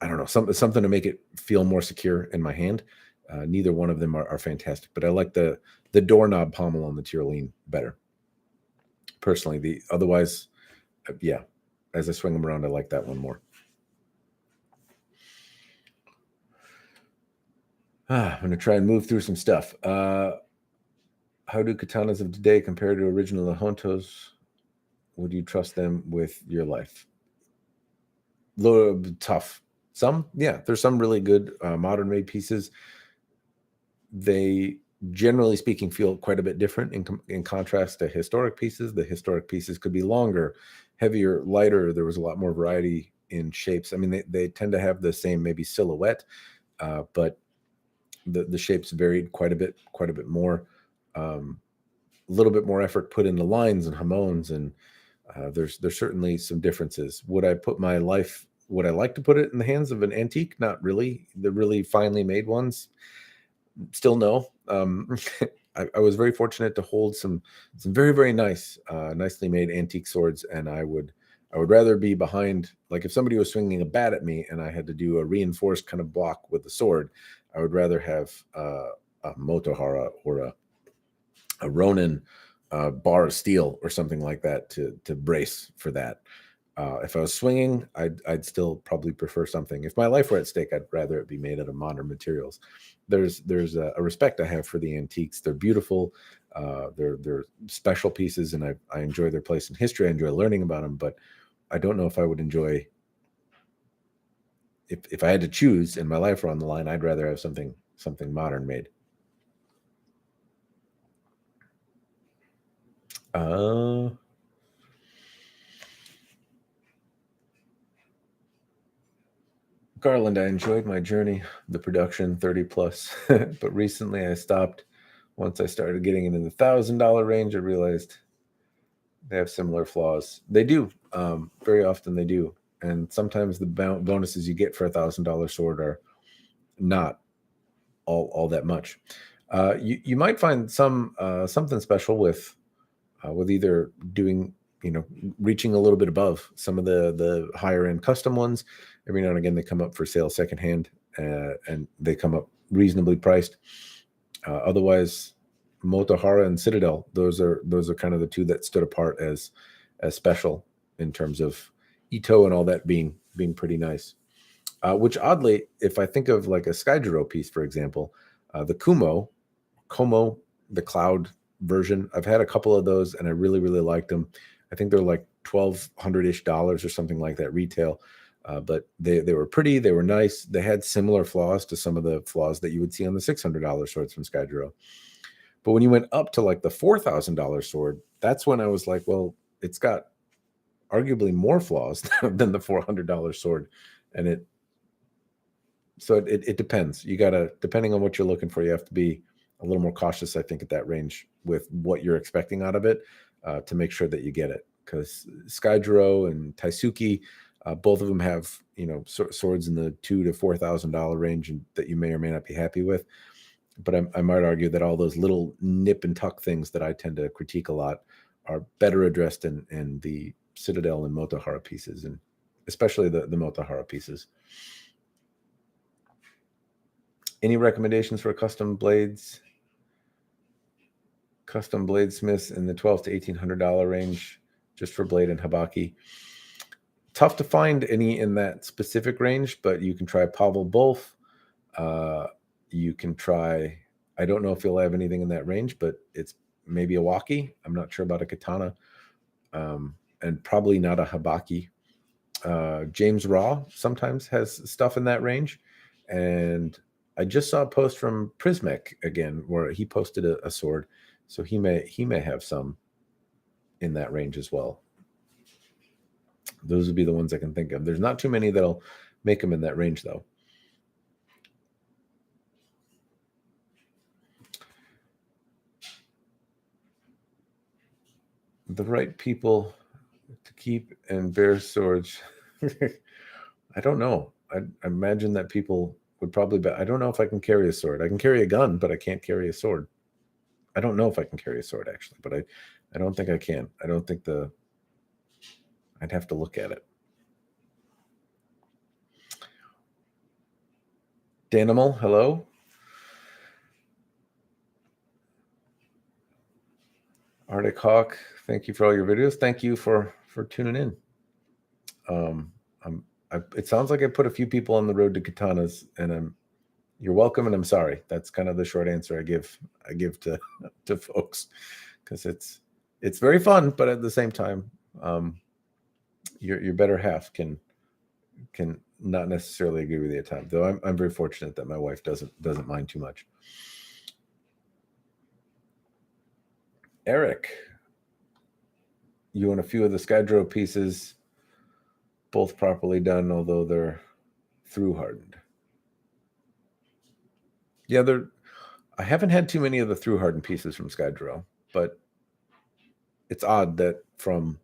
S1: I don't know, something to make it feel more secure in my hand. Neither one of them are fantastic, but I like the doorknob pommel on the Tyrolean better. Personally, otherwise, yeah, as I swing them around, I like that one more. I'm going to try and move through some stuff. How do katanas of today compare to original Hontos? Would you trust them with your life? Little tough. Some, yeah, there's some really good modern made pieces. They, generally speaking, feel quite a bit different in contrast to historic pieces. The historic pieces could be longer, heavier, lighter. There was a lot more variety in shapes. I mean, they tend to have the same maybe silhouette, but the shapes varied quite a bit more. A little bit more effort put into lines and hamones, and there's certainly some differences. Would I like to put it in the hands of an antique? Not really. The really finely made ones, still no. I was very fortunate to hold some very, very nice, nicely made antique swords, and I would rather be behind. Like if somebody was swinging a bat at me and I had to do a reinforced kind of block with the sword, I would rather have a Motohara or a Ronin bar of steel or something like that to brace for that. If I was swinging, I'd still probably prefer something. If my life were at stake, I'd rather it be made out of modern materials. There's a respect I have for the antiques. They're beautiful. They're special pieces, and I enjoy their place in history. I enjoy learning about them, but I don't know if I would enjoy. If I had to choose and my life were on the line, I'd rather have something modern made. Garland, I enjoyed my journey, the production 30 plus, but recently I stopped. Once I started getting into the $1,000 range, I realized they have similar flaws. They do. Very often they do. And sometimes the bonuses you get for $1,000 sword are not all that much. You might find something special with either doing, reaching a little bit above some of the higher end custom ones. Every now and again, they come up for sale secondhand, and they come up reasonably priced. Otherwise, Motohara and Citadel, those are kind of the two that stood apart as special in terms of Ito and all that being pretty nice. Which oddly, if I think of like a Skyjiro piece, for example, the Como, the Cloud version, I've had a couple of those and I really, really liked them. I think they're like $1,200-ish or something like that retail. But they were pretty, they were nice. They had similar flaws to some of the flaws that you would see on the $600 swords from Skyjiro. But when you went up to like the $4,000 sword, that's when I was like, well, it's got arguably more flaws than the $400 sword. And it depends. You gotta, depending on what you're looking for, you have to be a little more cautious, I think, at that range with what you're expecting out of it. to make sure that you get it, because Skydro and Taisuke, both of them have swords in the $2,000 to $4,000 range, and that you may or may not be happy with. But I might argue that all those little nip and tuck things that I tend to critique a lot are better addressed in the Citadel and Motohara pieces, and especially the Motohara pieces. Any recommendations for custom blades? Custom bladesmiths in the $1,200 to $1,800 range, just for blade and habaki. Tough to find any in that specific range, but you can try Pavel Bolf. You can try, I don't know if you'll have anything in that range, but it's maybe a Waki. I'm not sure about a Katana, and probably not a habaki. James Raw sometimes has stuff in that range, and I just saw a post from Prismek again where he posted a sword, so he may have some in that range as well. Those would be the ones I can think of. There's not too many that'll make them in that range, though. The right people to keep and bear swords. I don't know. I imagine that people would probably be. I don't know if I can carry a sword. I can carry a gun, but I can't carry a sword. I don't know if I can carry a sword, actually, but I don't think I can. I don't think I'd have to look at it. Danimal, hello. Arctic Hawk, thank you for all your videos. Thank you for tuning in. It sounds like I put a few people on the road to katanas, and you're welcome, and I'm sorry. That's kind of the short answer I give to folks, because it's very fun, but at the same time, your better half can not necessarily agree with you at times. Though I'm very fortunate that my wife doesn't mind too much. Eric, you own a few of the Skydro pieces, both properly done, although they're through hardened. Yeah, I haven't had too many of the through hardened pieces from Skydro, but it's odd that from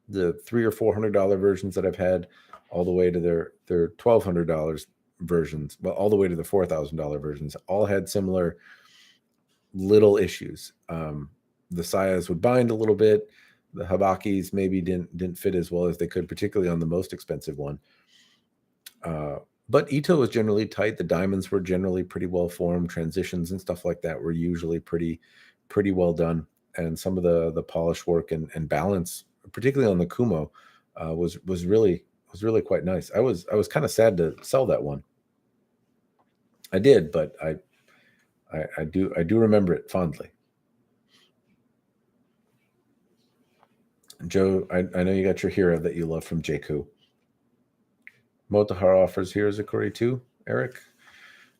S1: the $300 or $400 versions that I've had, all the way to their $1,200 versions, well, all the way to the $4,000 versions, all had similar little issues. The sayas would bind a little bit. The habakis maybe didn't fit as well as they could, particularly on the most expensive one. But Ito was generally tight. The diamonds were generally pretty well formed. Transitions and stuff like that were usually pretty well done. And some of the polish work and balance, particularly on the Kumo, was really quite nice. I was kind of sad to sell that one. I did, but I do remember it fondly. Joe, I know you got your hero that you love from Jakku. Motohara offers Heroes of Kuri too, Eric.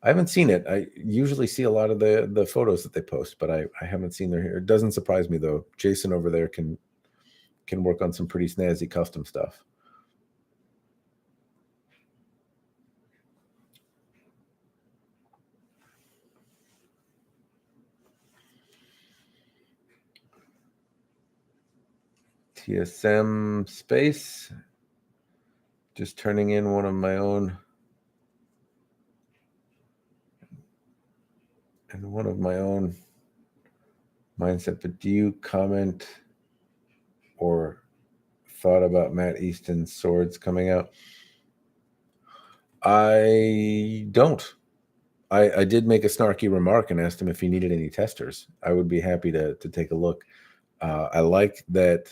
S1: I haven't seen it. I usually see a lot of the photos that they post, but I haven't seen their hair. It doesn't surprise me though. Jason over there can work on some pretty snazzy custom stuff. TSM Space, just turning in one of my own mindset. But do you comment or thought about Matt Easton's swords coming out? I don't. I did make a snarky remark and asked him if he needed any testers. I would be happy to take a look. I like that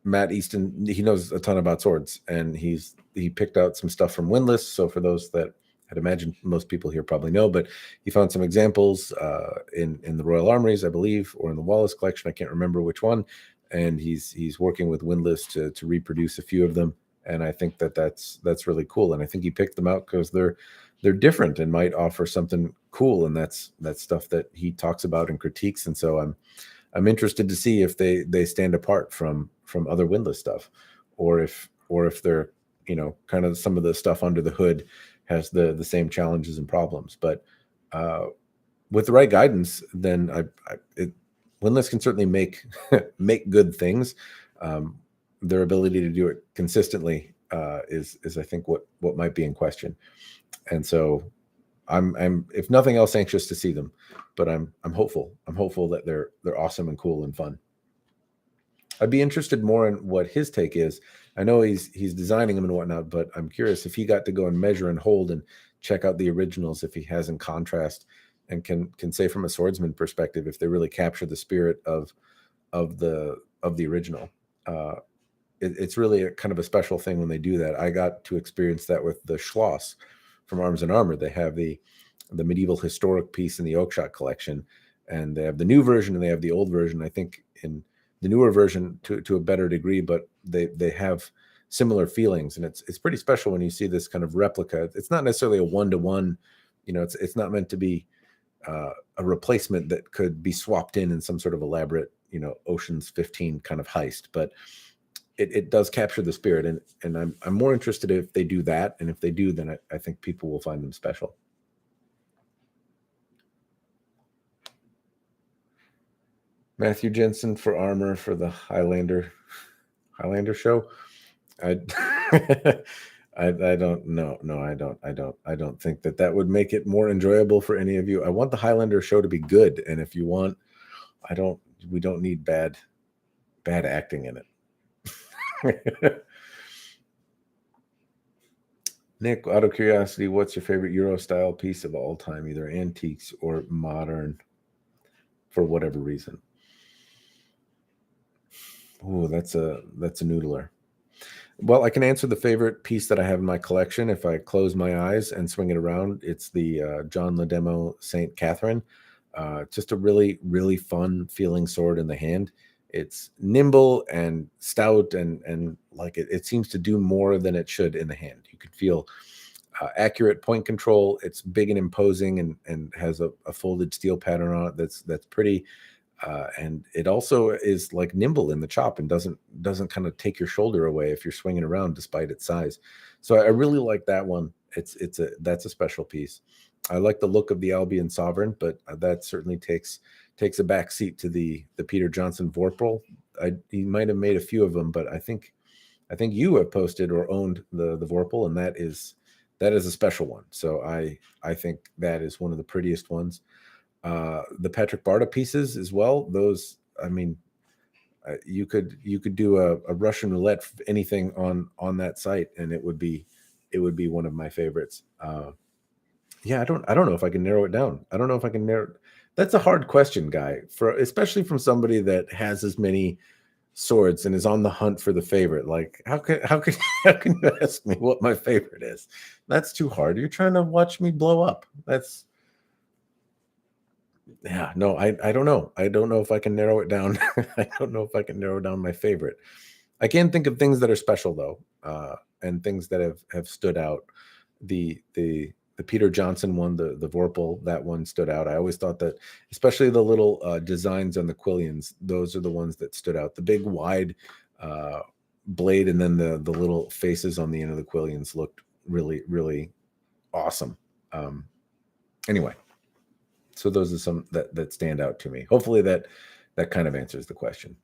S1: Matt Easton, he knows a ton about swords, and he picked out some stuff from Windless. So for those that I'd imagine most people here probably know, but he found some examples in the Royal Armories, I believe, or in the Wallace collection. I can't remember which one. And he's working with Windless to reproduce a few of them. And I think that's really cool. And I think he picked them out because they're different and might offer something cool. And that's stuff that he talks about and critiques. And so I'm interested to see if they stand apart from other Windless stuff, or if they're, kind of some of the stuff under the hood has the same challenges and problems. But with the right guidance, then Windlass can certainly make make good things. Their ability to do it consistently is I think what might be in question. And so I'm if nothing else anxious to see them, but I'm hopeful. I'm hopeful that they're awesome and cool and fun. I'd be interested more in what his take is. I know he's designing them and whatnot, but I'm curious if he got to go and measure and hold and check out the originals, if he has in contrast, and can say from a swordsman perspective if they really capture the spirit of the original. It's really a kind of a special thing when they do that. I got to experience that with the Schloss from Arms and Armor. They have the medieval historic piece in the Oakshot collection, and they have the new version and they have the old version. I think in the newer version to a better degree, but they have similar feelings, and it's pretty special when you see this kind of replica. It's not necessarily a one-to-one, it's not meant to be a replacement that could be swapped in some sort of elaborate, Ocean's 15 kind of heist, but it does capture the spirit, and I'm more interested if they do that, and if they do, then I think people will find them special. Matthew Jensen for armor for the Highlander show. I I don't know. No, I don't think that would make it more enjoyable for any of you. I want the Highlander show to be good, and if you want, we don't need bad acting in it. Nick, out of curiosity, what's your favorite Euro style piece of all time, either antiques or modern, for whatever reason? Oh, that's a noodler. Well, I can answer the favorite piece that I have in my collection. If I close my eyes and swing it around, it's the John Ledemo St. Catherine. Just a really, really fun feeling sword in the hand. It's nimble and stout, and like it seems to do more than it should in the hand. You can feel accurate point control. It's big and imposing, and has a folded steel pattern on it that's pretty. And it also is like nimble in the chop and doesn't kind of take your shoulder away if you're swinging around despite its size. So I really like that one. That's a special piece. I like the look of the Albion Sovereign, but that certainly takes a back seat to the Peter Johnson Vorpal. He might have made a few of them, but I think you have posted or owned the Vorpal, and that is a special one. So I think that is one of the prettiest ones. The Patrick Barta pieces as well. Those, I mean, you could do a Russian roulette, anything on that site, and it would be one of my favorites. Yeah, I don't know if I can narrow it down. I don't know if I can narrow. That's a hard question, Guy, especially from somebody that has as many swords and is on the hunt for the favorite. Like, how can you ask me what my favorite is? That's too hard. You're trying to watch me blow up. Yeah, no, I don't know. I don't know if I can narrow it down. I don't know if I can narrow down my favorite. I can think of things that are special though, and things that have stood out. The Peter Johnson one, the Vorpal, that one stood out. I always thought that, especially the little designs on the quillions, those are the ones that stood out. The big wide blade, and then the little faces on the end of the quillions looked really, really awesome. Anyway. So those are some that stand out to me. Hopefully that kind of answers the question.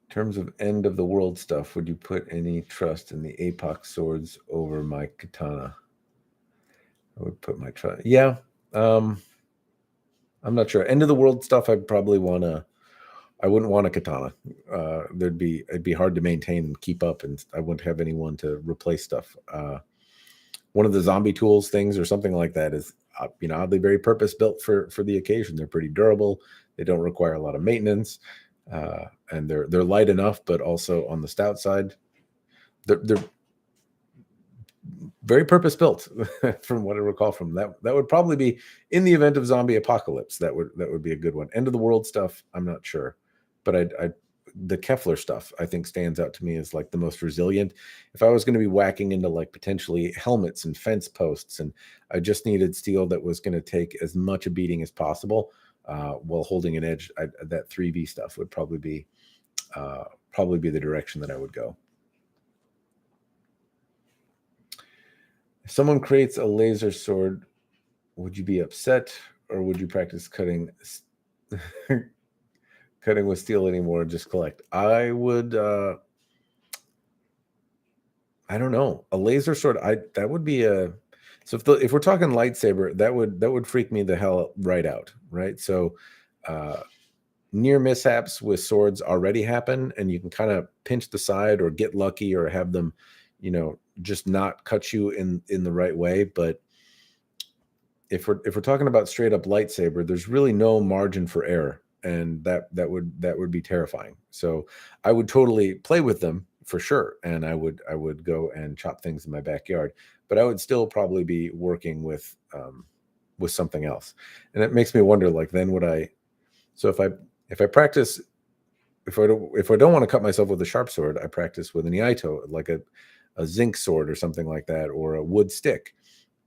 S1: In terms of end of the world stuff, would you put any trust in the APOC swords over my katana? I would put my trust. Yeah. I'm not sure. End of the world stuff, I wouldn't want a katana. It'd be hard to maintain and keep up, and I wouldn't have anyone to replace stuff. One of the zombie tools things or something like that is, oddly very purpose built for the occasion. They're pretty durable. They don't require a lot of maintenance, and they're light enough, but also on the stout side, they're very purpose built. From what I recall from that would probably be in the event of zombie apocalypse. That would be a good one. End of the world stuff, I'm not sure, but the Kevlar stuff I think stands out to me as like the most resilient. If I was going to be whacking into like potentially helmets and fence posts, and I just needed steel that was going to take as much a beating as possible while holding an edge, that 3V stuff would probably be the direction that I would go. If someone creates a laser sword, would you be upset, or would you practice cutting cutting with steel anymore and just collect? I would. I don't know. A laser sword. That would be a. So if we're talking lightsaber, that would freak me the hell right out, right? So, near mishaps with swords already happen, and you can kind of pinch the side or get lucky or have them, just not cut you in the right way. But if we're talking about straight up lightsaber, there's really no margin for error, and that would be terrifying. So I would totally play with them for sure, and I would go and chop things in my backyard, but I would still probably be working with something else. And it makes me wonder, like, then would I? So if I practice, if I don't want to cut myself with a sharp sword, I practice with an iaito, like a zinc sword or something like that, or a wood stick.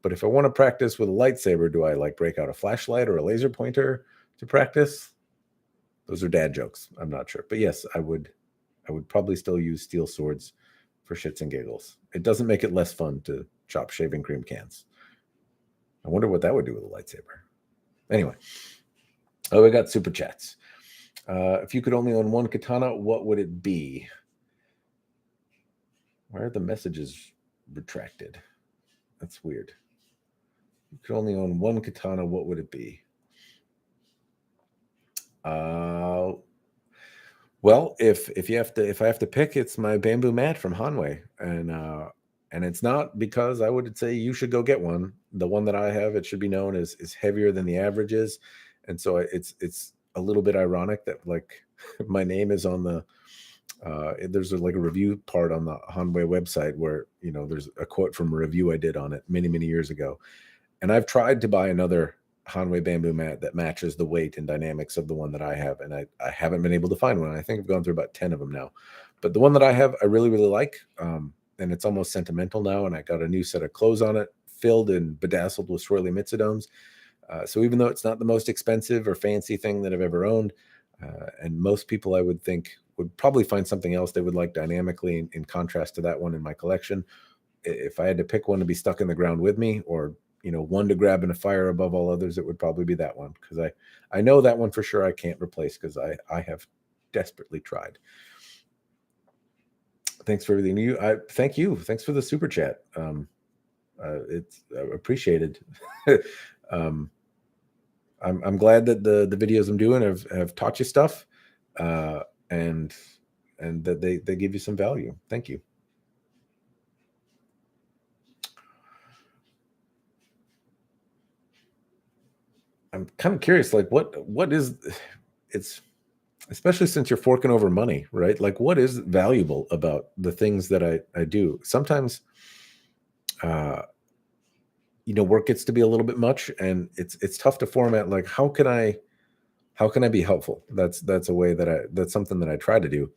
S1: But if I want to practice with a lightsaber, do I like break out a flashlight or a laser pointer to practice? Those are dad jokes. I'm not sure. But yes, I would probably still use steel swords for shits and giggles. It doesn't make it less fun to chop shaving cream cans. I wonder what that would do with a lightsaber. Anyway, we got super chats. If you could only own one katana, what would it be? Why are the messages retracted? That's weird. You could only own one katana, what would it be? Well, if I have to pick, it's my bamboo mat from Hanwei, and it's not because I would say you should go get one. The one that I have, it should be known, is heavier than the average is, and so it's a little bit ironic that, like, my name is on the. There's like a review part on the Hanwei website where there's a quote from a review I did on it many years ago, and I've tried to buy another Hanwei bamboo mat that matches the weight and dynamics of the one that I have, and I haven't been able to find one. I think I've gone through about 10 of them now, but the one that I have, I really like, and it's almost sentimental now, and I got a new set of clothes on it, filled and bedazzled with swirly mitsudomes. So even though it's not the most expensive or fancy thing that I've ever owned, and most people I would think would probably find something else they would like dynamically in contrast to that one in my collection. If I had to pick one to be stuck in the ground with me, or one to grab in a fire above all others, it would probably be that one, because I know that one for sure I can't replace, because I have desperately tried. Thanks for everything. Thank you. Thanks for the super chat. It's appreciated. I'm glad that the videos I'm doing have taught you stuff, and that they give you some value. Thank you. I'm kind of curious, like, what is it's, especially since you're forking over money, right? Like, what is valuable about the things that I do? Sometimes, work gets to be a little bit much, and it's tough to format. Like, how can I be helpful? That's something that I try to do.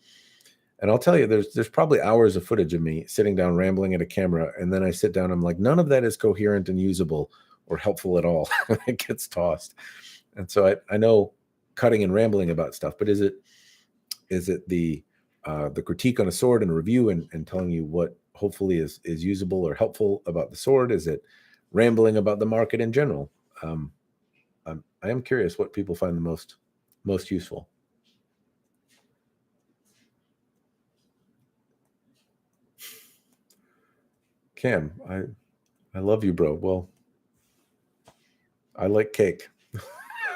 S1: And I'll tell you, there's probably hours of footage of me sitting down rambling at a camera, and then I sit down, I'm like, none of that is coherent and usable or helpful at all. It gets tossed. And so I know cutting and rambling about stuff, but is it the critique on a sword and a review, and telling you what hopefully is usable or helpful about the sword? Is it rambling about the market in general? I am curious what people find the most useful. Cam, I love you, bro. Well, I like cake.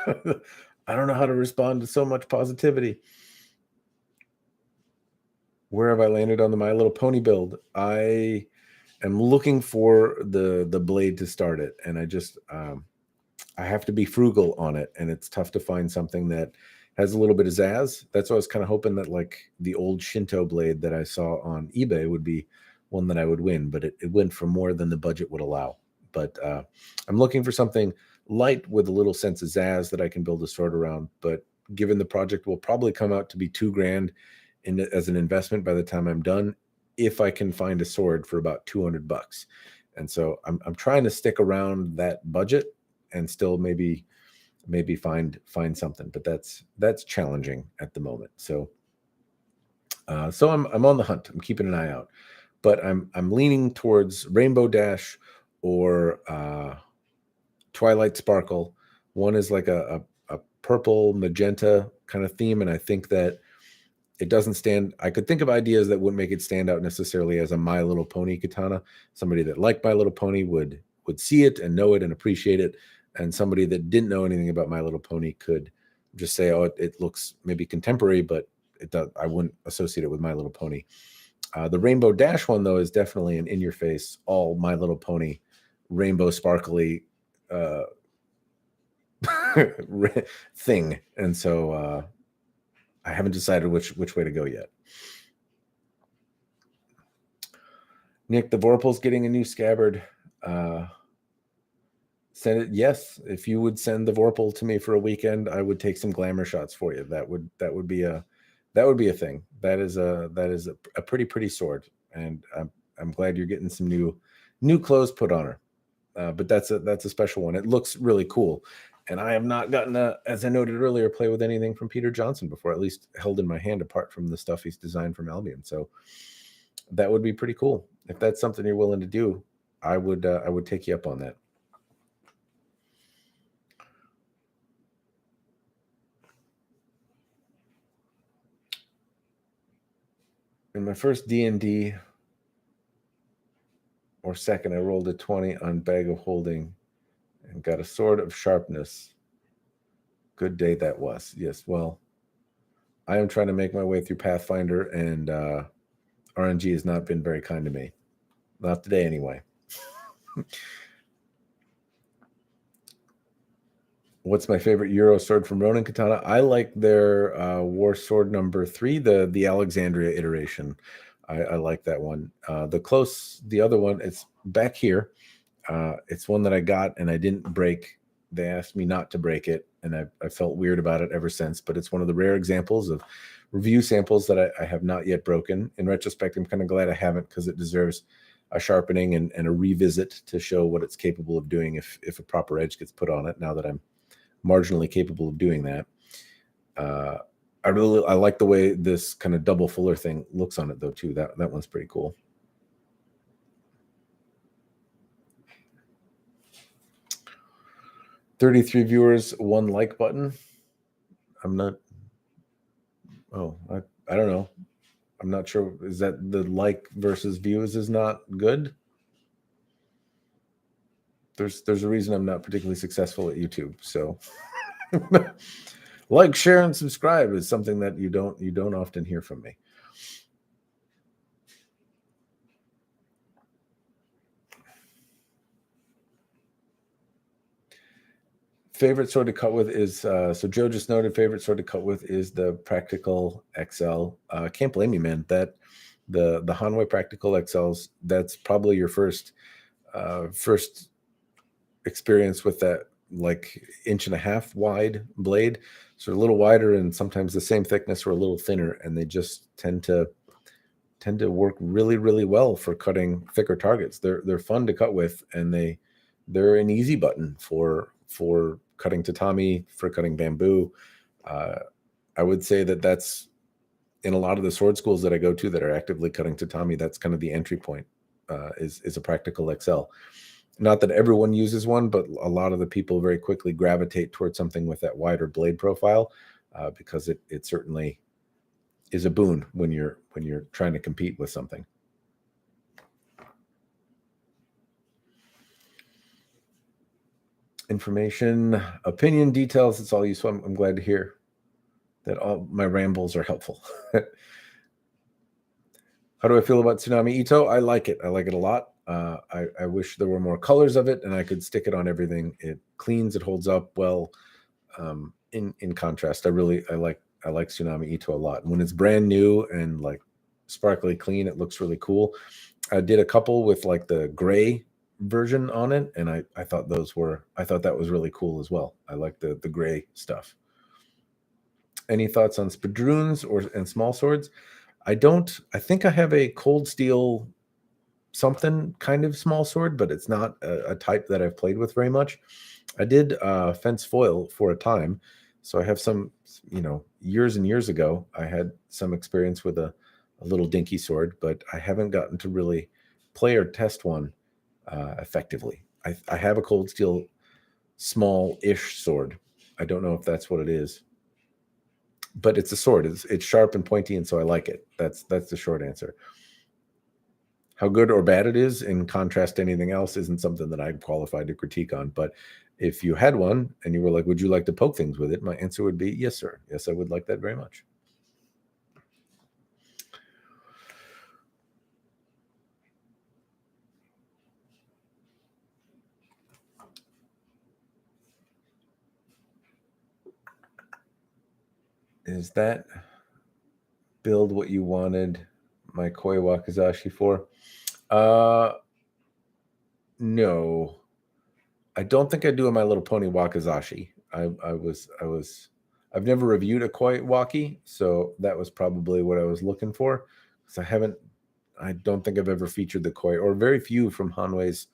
S1: I don't know how to respond to so much positivity. Where have I landed on the My Little Pony build? I am looking for the blade to start it, and I have to be frugal on it, and it's tough to find something that has a little bit of zazz. That's why I was kind of hoping that, like, the old Shinto blade that I saw on eBay would be one that I would win, but it went for more than the budget would allow. But I'm looking for something light with a little sense of zazz that I can build a sword around. But given the project will probably come out to be $2,000 as an investment by the time I'm done, if I can find a sword for about $200. And so I'm trying to stick around that budget and still maybe find something, but that's challenging at the moment. So I'm on the hunt. I'm keeping an eye out, but I'm leaning towards Rainbow Dash or Twilight Sparkle. One is like a purple magenta kind of theme, and I think that it doesn't stand. I could think of ideas that wouldn't make it stand out necessarily as a My Little Pony katana. Somebody that liked My Little Pony would see it and know it and appreciate it, and somebody that didn't know anything about My Little Pony could just say, "Oh, it looks maybe contemporary, but it does." I wouldn't associate it with My Little Pony. The Rainbow Dash one, though, is definitely an in-your-face, all My Little Pony, rainbow sparkly thing, and so I haven't decided which way to go yet. Nick, the Vorpal's getting a new scabbard. Send it. Yes, if you would send the Vorpal to me for a weekend, I would take some glamour shots for you. That would be a thing. That is a pretty sword, and I'm glad you're getting some new clothes put on her. But that's a special one. It looks really cool, and I have not gotten as I noted earlier, play with anything from Peter Johnson before, at least held in my hand, apart from the stuff he's designed from Albion. So that would be pretty cool. If that's something you're willing to do, I would take you up on that. In my first D&D or second, I rolled a 20 on Bag of Holding and got a Sword of Sharpness. Good day that was. Yes, well, I am trying to make my way through Pathfinder, and RNG has not been very kind to me. Not today, anyway. What's my favorite Euro sword from Ronin Katana? I like their War Sword number 3, the Alexandria iteration. I like that one. The other one, it's back here. It's one that I got and I didn't break. They asked me not to break it, and I felt weird about it ever since. But it's one of the rare examples of review samples that I have not yet broken. In retrospect, I'm kind of glad I haven't, because it deserves a sharpening and a revisit to show what it's capable of doing if a proper edge gets put on it, now that I'm marginally capable of doing that. I like the way this kind of double fuller thing looks on it, though, too. That one's pretty cool. $33 viewers, 1 like button. I'm not. Oh, I don't know. I'm not sure. Is that the like versus views is not good? There's a reason I'm not particularly successful at YouTube. So like, share, and subscribe is something that you don't often hear from me. Favorite sword to cut with is so Joe just noted favorite sword to cut with is the Practical XL. Can't blame you, man. That the Hanwei Practical XLs, that's probably your first experience with that, like 1.5 wide blade. So a little wider and sometimes the same thickness or a little thinner, and they just tend to work really well for cutting thicker targets. They're fun to cut with, and they're an easy button for cutting tatami, for cutting bamboo. I would say that's in a lot of the sword schools that I go to that are actively cutting tatami, that's kind of the entry point, is a Practical XL. Not that everyone uses one, but a lot of the people very quickly gravitate towards something with that wider blade profile, because it certainly is a boon when you're trying to compete with something. Information, opinion, details, it's all useful. I'm glad to hear that all my rambles are helpful. How do I feel about Tsunami Ito? I like it. I like it a lot. I wish there were more colors of it and I could stick it on everything. It cleans, it holds up well. In contrast, I like Tsunami Ito a lot. When it's brand new and like sparkly clean, it looks really cool. I did a couple with like the gray version on it, and I thought that was really cool as well. I like the gray stuff. Any thoughts on spadroons and small swords? I think I have a cold steel something kind of small sword, but it's not a type that I've played with very much. I did fence foil for a time, so I have some, years and years ago, I had some experience with a little dinky sword, but I haven't gotten to really play or test one effectively. I have a cold steel small-ish sword. I don't know if that's what it is, but it's a sword. It's sharp and pointy, and so I like it. That's the short answer. How good or bad it is, in contrast to anything else, isn't something that I'm qualified to critique on. But if you had one and you were like, would you like to poke things with it? My answer would be yes, sir. Yes, I would like that very much. Is that build what you wanted my Koi Wakizashi for? No. I don't think I do a My Little Pony Wakizashi. I've never reviewed a Koi Waki, so that was probably what I was looking for. Because I don't think I've ever featured the Koi, or very few from Hanwei's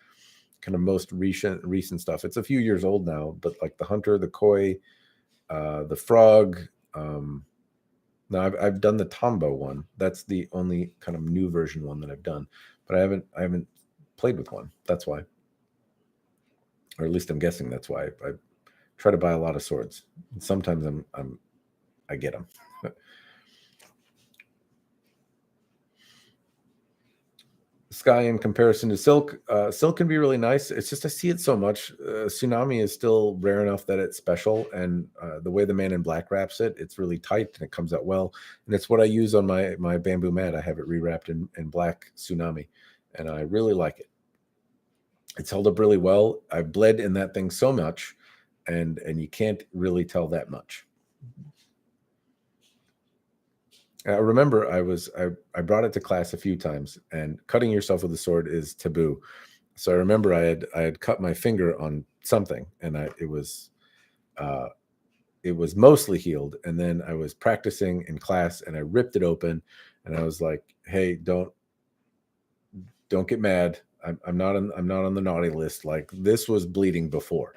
S1: kind of most recent stuff. It's a few years old now, but like the Hunter, the Koi, the Frog. Now I've done the Tombow one. That's the only kind of new version one that I've done, but I haven't played with one. That's why, or at least I'm guessing that's why. I try to buy a lot of swords. Sometimes I get them. Sky in comparison to Silk. Silk can be really nice. It's just I see it so much. Tsunami is still rare enough that it's special, and the way the Man in Black wraps it, it's really tight and it comes out well. And it's what I use on my bamboo mat. I have it rewrapped in black Tsunami, and I really like it. It's held up really well. I bled in that thing so much, and you can't really tell that much. I remember I brought it to class a few times, and cutting yourself with a sword is taboo. So I remember I had cut my finger on something, and it was mostly healed. And then I was practicing in class, and I ripped it open, and I was like, "Hey, don't get mad. I'm not on the naughty list. Like, this was bleeding before."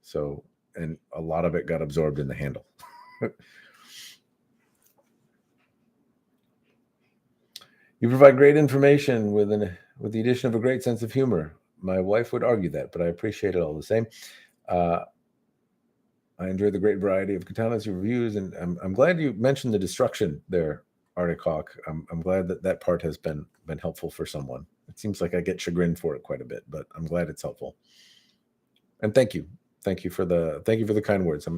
S1: So, and a lot of it got absorbed in the handle. You provide great information with the addition of a great sense of humor. My wife would argue that, but I appreciate it all the same. I enjoy the great variety of katanas you reviews, and I'm glad you mentioned the destruction there, Arctic Hawk. I'm glad that part has been helpful for someone. It seems like I get chagrined for it quite a bit, but I'm glad it's helpful. And thank you for the kind words.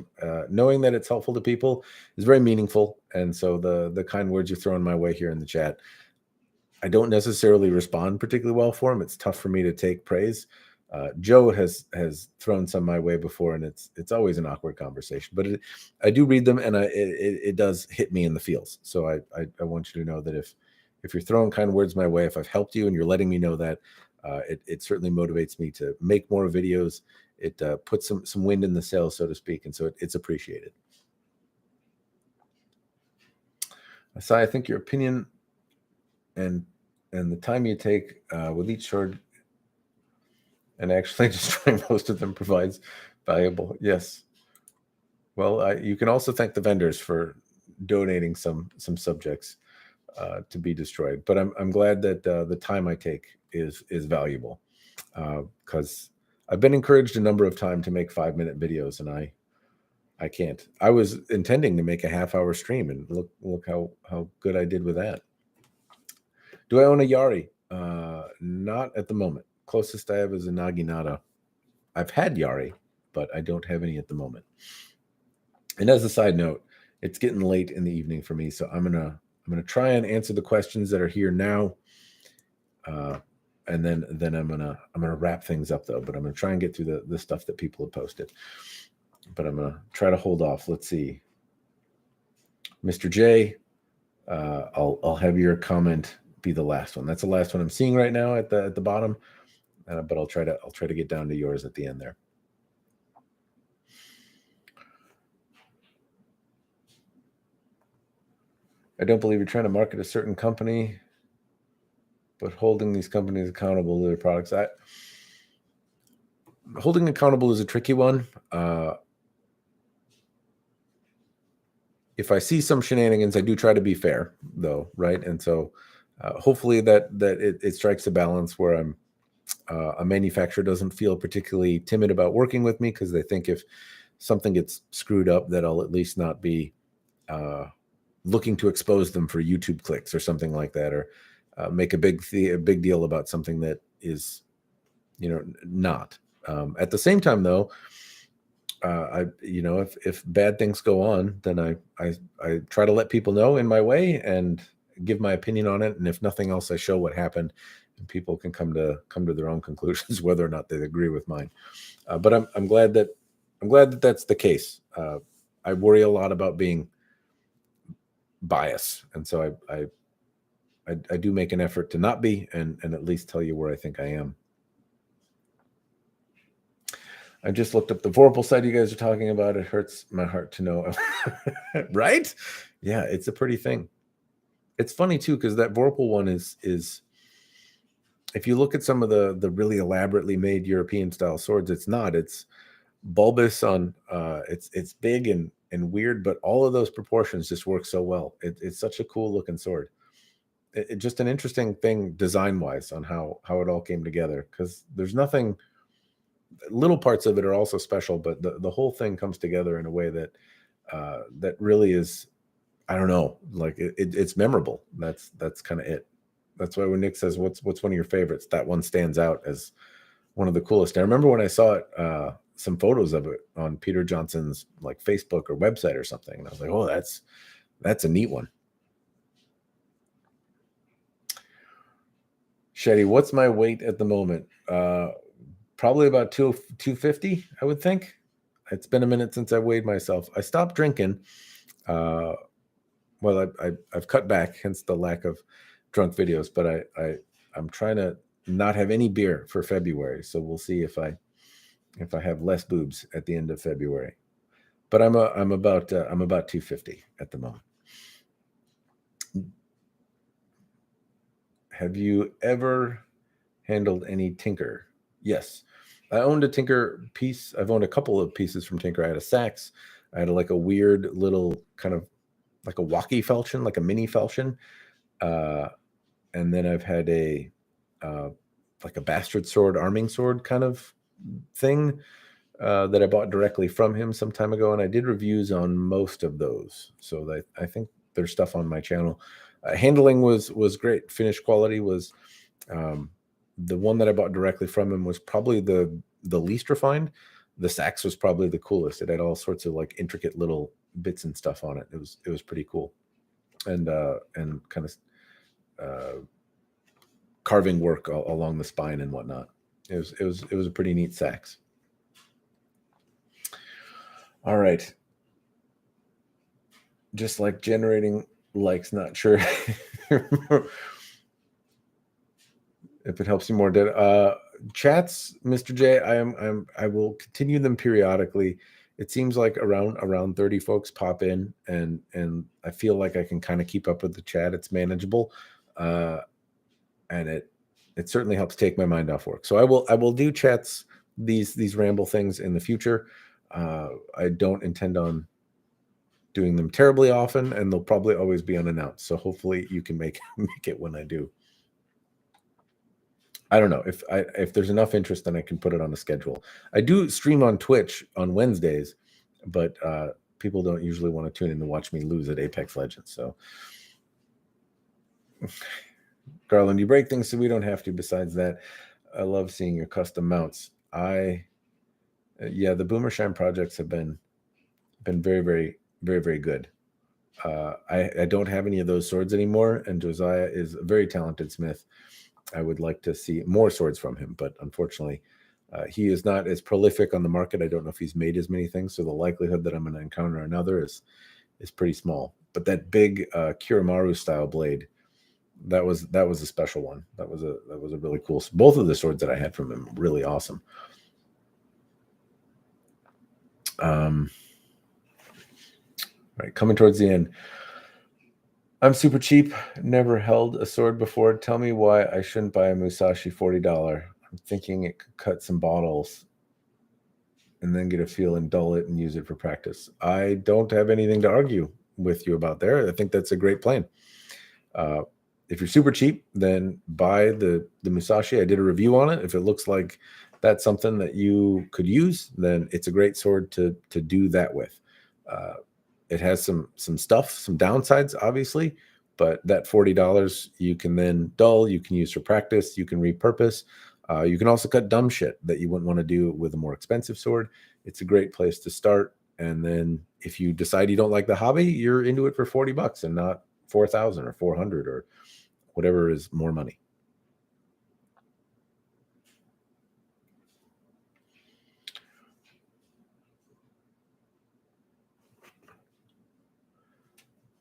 S1: Knowing that it's helpful to people is very meaningful, and so the kind words you're throwing my way here in the chat, I don't necessarily respond particularly well for them. It's tough for me to take praise. Joe has thrown some my way before, and it's always an awkward conversation. But I do read them, and it does hit me in the feels. So I want you to know that if you're throwing kind words my way, if I've helped you and you're letting me know that, it certainly motivates me to make more videos. It puts some wind in the sails, so to speak, and so it's appreciated. Asai, I think your opinion and the time you take with each sword and actually destroying most of them provides valuable. Yes. Well, you can also thank the vendors for donating some subjects to be destroyed. But I'm glad that the time I take is valuable, because I've been encouraged a number of times to make 5-minute videos, and I can't. I was intending to make a half-hour stream, and look how good I did with that. Do I own a Yari? Not at the moment. Closest I have is a Naginata. I've had Yari, but I don't have any at the moment. And as a side note, it's getting late in the evening for me, so I'm gonna try and answer the questions that are here now, and then I'm gonna wrap things up though. But I'm gonna try and get through the stuff that people have posted. But I'm gonna try to hold off. Let's see, Mr. J. I'll have your comment be the last one. That's the last one I'm seeing right now at the bottom. But I'll try to get down to yours at the end there. I don't believe you're trying to market a certain company, but holding these companies accountable to their products. Holding accountable is a tricky one. If I see some shenanigans, I do try to be fair, though, right? And so hopefully that it strikes a balance where A manufacturer doesn't feel particularly timid about working with me because they think if something gets screwed up, that I'll at least not be looking to expose them for YouTube clicks or something like that, or make a big deal about something that is, not. At the same time, though, if bad things go on, then I try to let people know in my way and give my opinion on it. And if nothing else, I show what happened, and people can come to their own conclusions whether or not they agree with mine. But I'm glad that that's the case. I worry a lot about being biased, and so I do make an effort to not be, and at least tell you where I think I am. I just looked up the Vorpal site you guys are talking about. It hurts my heart to know. Right? Yeah, it's a pretty thing. It's funny too, because that Vorpal one is if you look at some of the really elaborately made European style swords, it's bulbous on it's big and weird, but all of those proportions just work so well. It's such a cool looking sword. It just an interesting thing design wise on how it all came together, because there's nothing, little parts of it are also special, but the whole thing comes together in a way that that really is, I don't know, like it's memorable. That's kind of it. That's why when Nick says what's one of your favorites, that one stands out as one of the coolest. I remember when I saw it, some photos of it on Peter Johnson's like Facebook or website or something, and I was like, oh, that's a neat one. Shetty, what's my weight at the moment? Probably about 250, I would think. It's been a minute since I weighed myself. I stopped drinking. Well, I've cut back, hence the lack of drunk videos. But I'm trying to not have any beer for February. So we'll see if I have less boobs at the end of February. But I'm about 250 at the moment. Have you ever handled any Tinker? Yes. I owned a Tinker piece. I've owned a couple of pieces from Tinker. I had a sax. I had like a weird little kind of like a walkie falchion, like a mini falchion. And then I've had a like a bastard sword, arming sword kind of thing that I bought directly from him some time ago. And I did reviews on most of those. So I think there's stuff on my channel. Handling was great. Finish quality was the one that I bought directly from him was probably the least refined. The sax was probably the coolest. It had all sorts of like intricate little bits and stuff on it. It was pretty cool, and kind of carving work along the spine and whatnot. It was a pretty neat sax. All right, just like generating likes, not sure if it helps you more. Chats, Mr. J, I will continue them periodically. It seems like around 30 folks pop in, and I feel like I can kind of keep up with the chat. It's manageable, and it certainly helps take my mind off work. So I will do chats, these ramble things in the future. I don't intend on doing them terribly often, and they'll probably always be unannounced. So hopefully you can make it when I do. I don't know if there's enough interest, then I can put it on the schedule. I do stream on Twitch on Wednesdays, but people don't usually want to tune in to watch me lose at Apex Legends. So, Garland, you break things so we don't have to. Besides that, I love seeing your custom mounts. The Boomershine projects have been very, very, very, very good. I don't have any of those swords anymore, and Josiah is a very talented smith. I would like to see more swords from him, but unfortunately, he is not as prolific on the market. I don't know if he's made as many things, so the likelihood that I'm going to encounter another is pretty small. But that big Kiramaru style blade, that was a special one. That was a really cool. Both of the swords that I had from him, really awesome. Right, coming towards the end. I'm super cheap. Never held a sword before. Tell me why I shouldn't buy a Musashi $40. I'm thinking it could cut some bottles and then get a feel and dull it and use it for practice. I don't have anything to argue with you about there. I think that's a great plan. If you're super cheap, then buy the Musashi. I did a review on it. If it looks like that's something that you could use, then it's a great sword to do that with. It has some stuff, some downsides, obviously, but that $40 you can then dull, you can use for practice, you can repurpose. You can also cut dumb shit that you wouldn't want to do with a more expensive sword. It's a great place to start. And then if you decide you don't like the hobby, you're into it for $40 and not 4,000 or 400 or whatever is more money.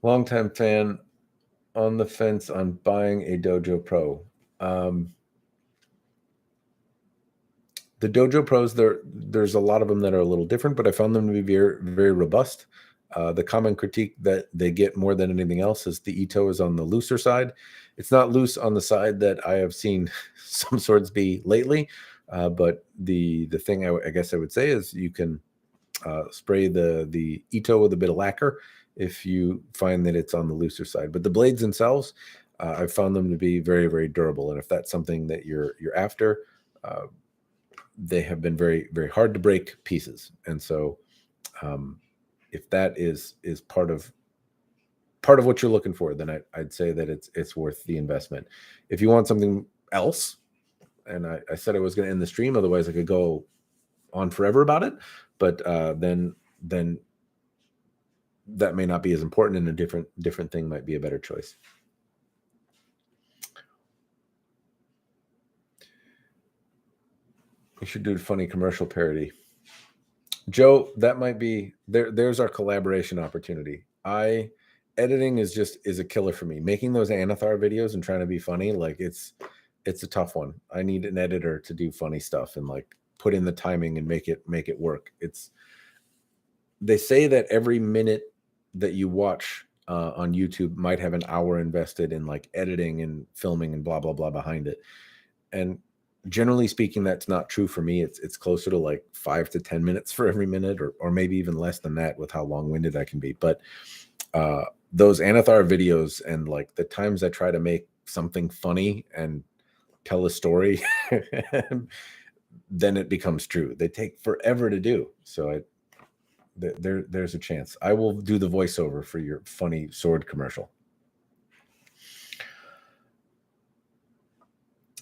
S1: Longtime fan, on the fence on buying a Dojo Pro. The Dojo Pros, there's a lot of them that are a little different, but I found them to be very, very robust. The common critique that they get more than anything else is the Ito is on the looser side. It's not loose on the side that I have seen some swords be lately, but the thing I guess I would say is you can spray the Ito with a bit of lacquer if you find that it's on the looser side. But the blades themselves, I've found them to be very, very durable. And if that's something that you're after, they have been very, very hard to break pieces. And so if that is part of what you're looking for, then I'd say that it's worth the investment. If you want something else, and I said I was going to end the stream, otherwise I could go on forever about it, but then that may not be as important, and a different thing might be a better choice. We should do a funny commercial parody. Joe, that might be there's our collaboration opportunity. Editing is a killer for me. Making those Anathar videos and trying to be funny, like it's a tough one. I need an editor to do funny stuff and like put in the timing and make it work. They say that every minute that you watch on YouTube might have an hour invested in like editing and filming and blah blah blah behind it. And generally speaking, that's not true for me. It's closer to like 5 to 10 minutes for every minute, or maybe even less than that with how long-winded I can be. But those Anathar videos and like the times I try to make something funny and tell a story, then it becomes true. They take forever to do. So there's a chance. I will do the voiceover for your funny sword commercial.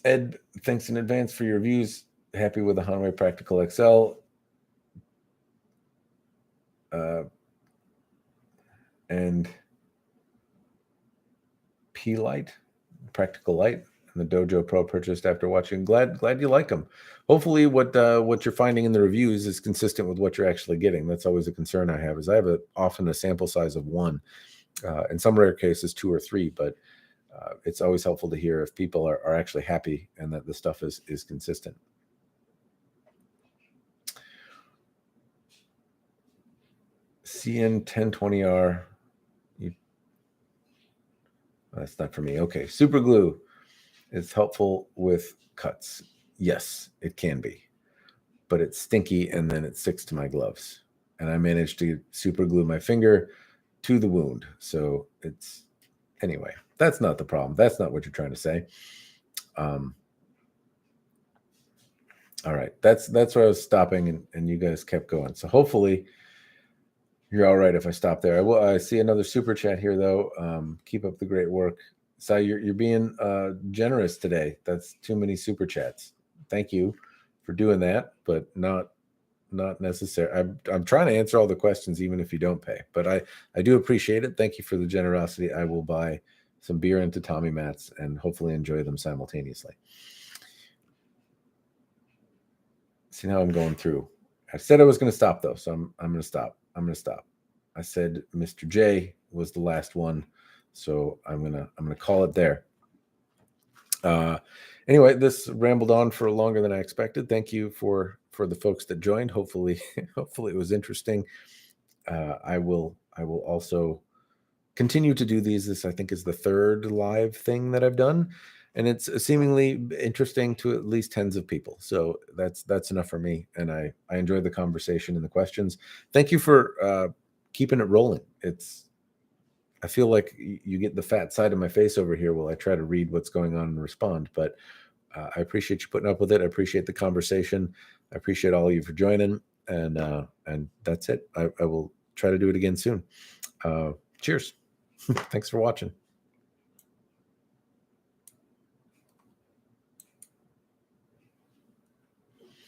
S1: Ed, thanks in advance for your reviews. Happy with the Hanwei Practical XL. And P-Light, Practical Light, and the Dojo Pro purchased after watching. Glad you like them. Hopefully what you're finding in the reviews is consistent with what you're actually getting. That's always a concern I have, is I have often a sample size of one. In some rare cases, 2 or 3, but it's always helpful to hear if people are actually happy and that the stuff is consistent. CN 1020R. That's not for me. Okay. Super glue. It's helpful with cuts. Yes, it can be. But it's stinky and then it sticks to my gloves. And I managed to super glue my finger to the wound. So anyway, that's not the problem. That's not what you're trying to say. All right. That's where I was stopping, and you guys kept going. So hopefully you're all right if I stop there. I see another super chat here, though. Keep up the great work. So you're being generous today. That's too many super chats. Thank you for doing that, but not necessary. I'm trying to answer all the questions, even if you don't pay. But I do appreciate it. Thank you for the generosity. I will buy some beer and tatami mats and hopefully enjoy them simultaneously. See how I'm going through. I said I was going to stop though, so I'm going to stop. I said Mr. J was the last one, so I'm gonna call it there. Anyway, this rambled on for longer than I expected. Thank you for the folks that joined. Hopefully it was interesting. I will also continue to do these. This I think is the 3rd live thing that I've done, and it's seemingly interesting to at least tens of people. So that's enough for me, and I enjoyed the conversation and the questions. Thank you for keeping it rolling. I feel like you get the fat side of my face over here while I try to read what's going on and respond. But I appreciate you putting up with it. I appreciate the conversation. I appreciate all of you for joining. And that's it. I will try to do it again soon. Cheers. Thanks for watching.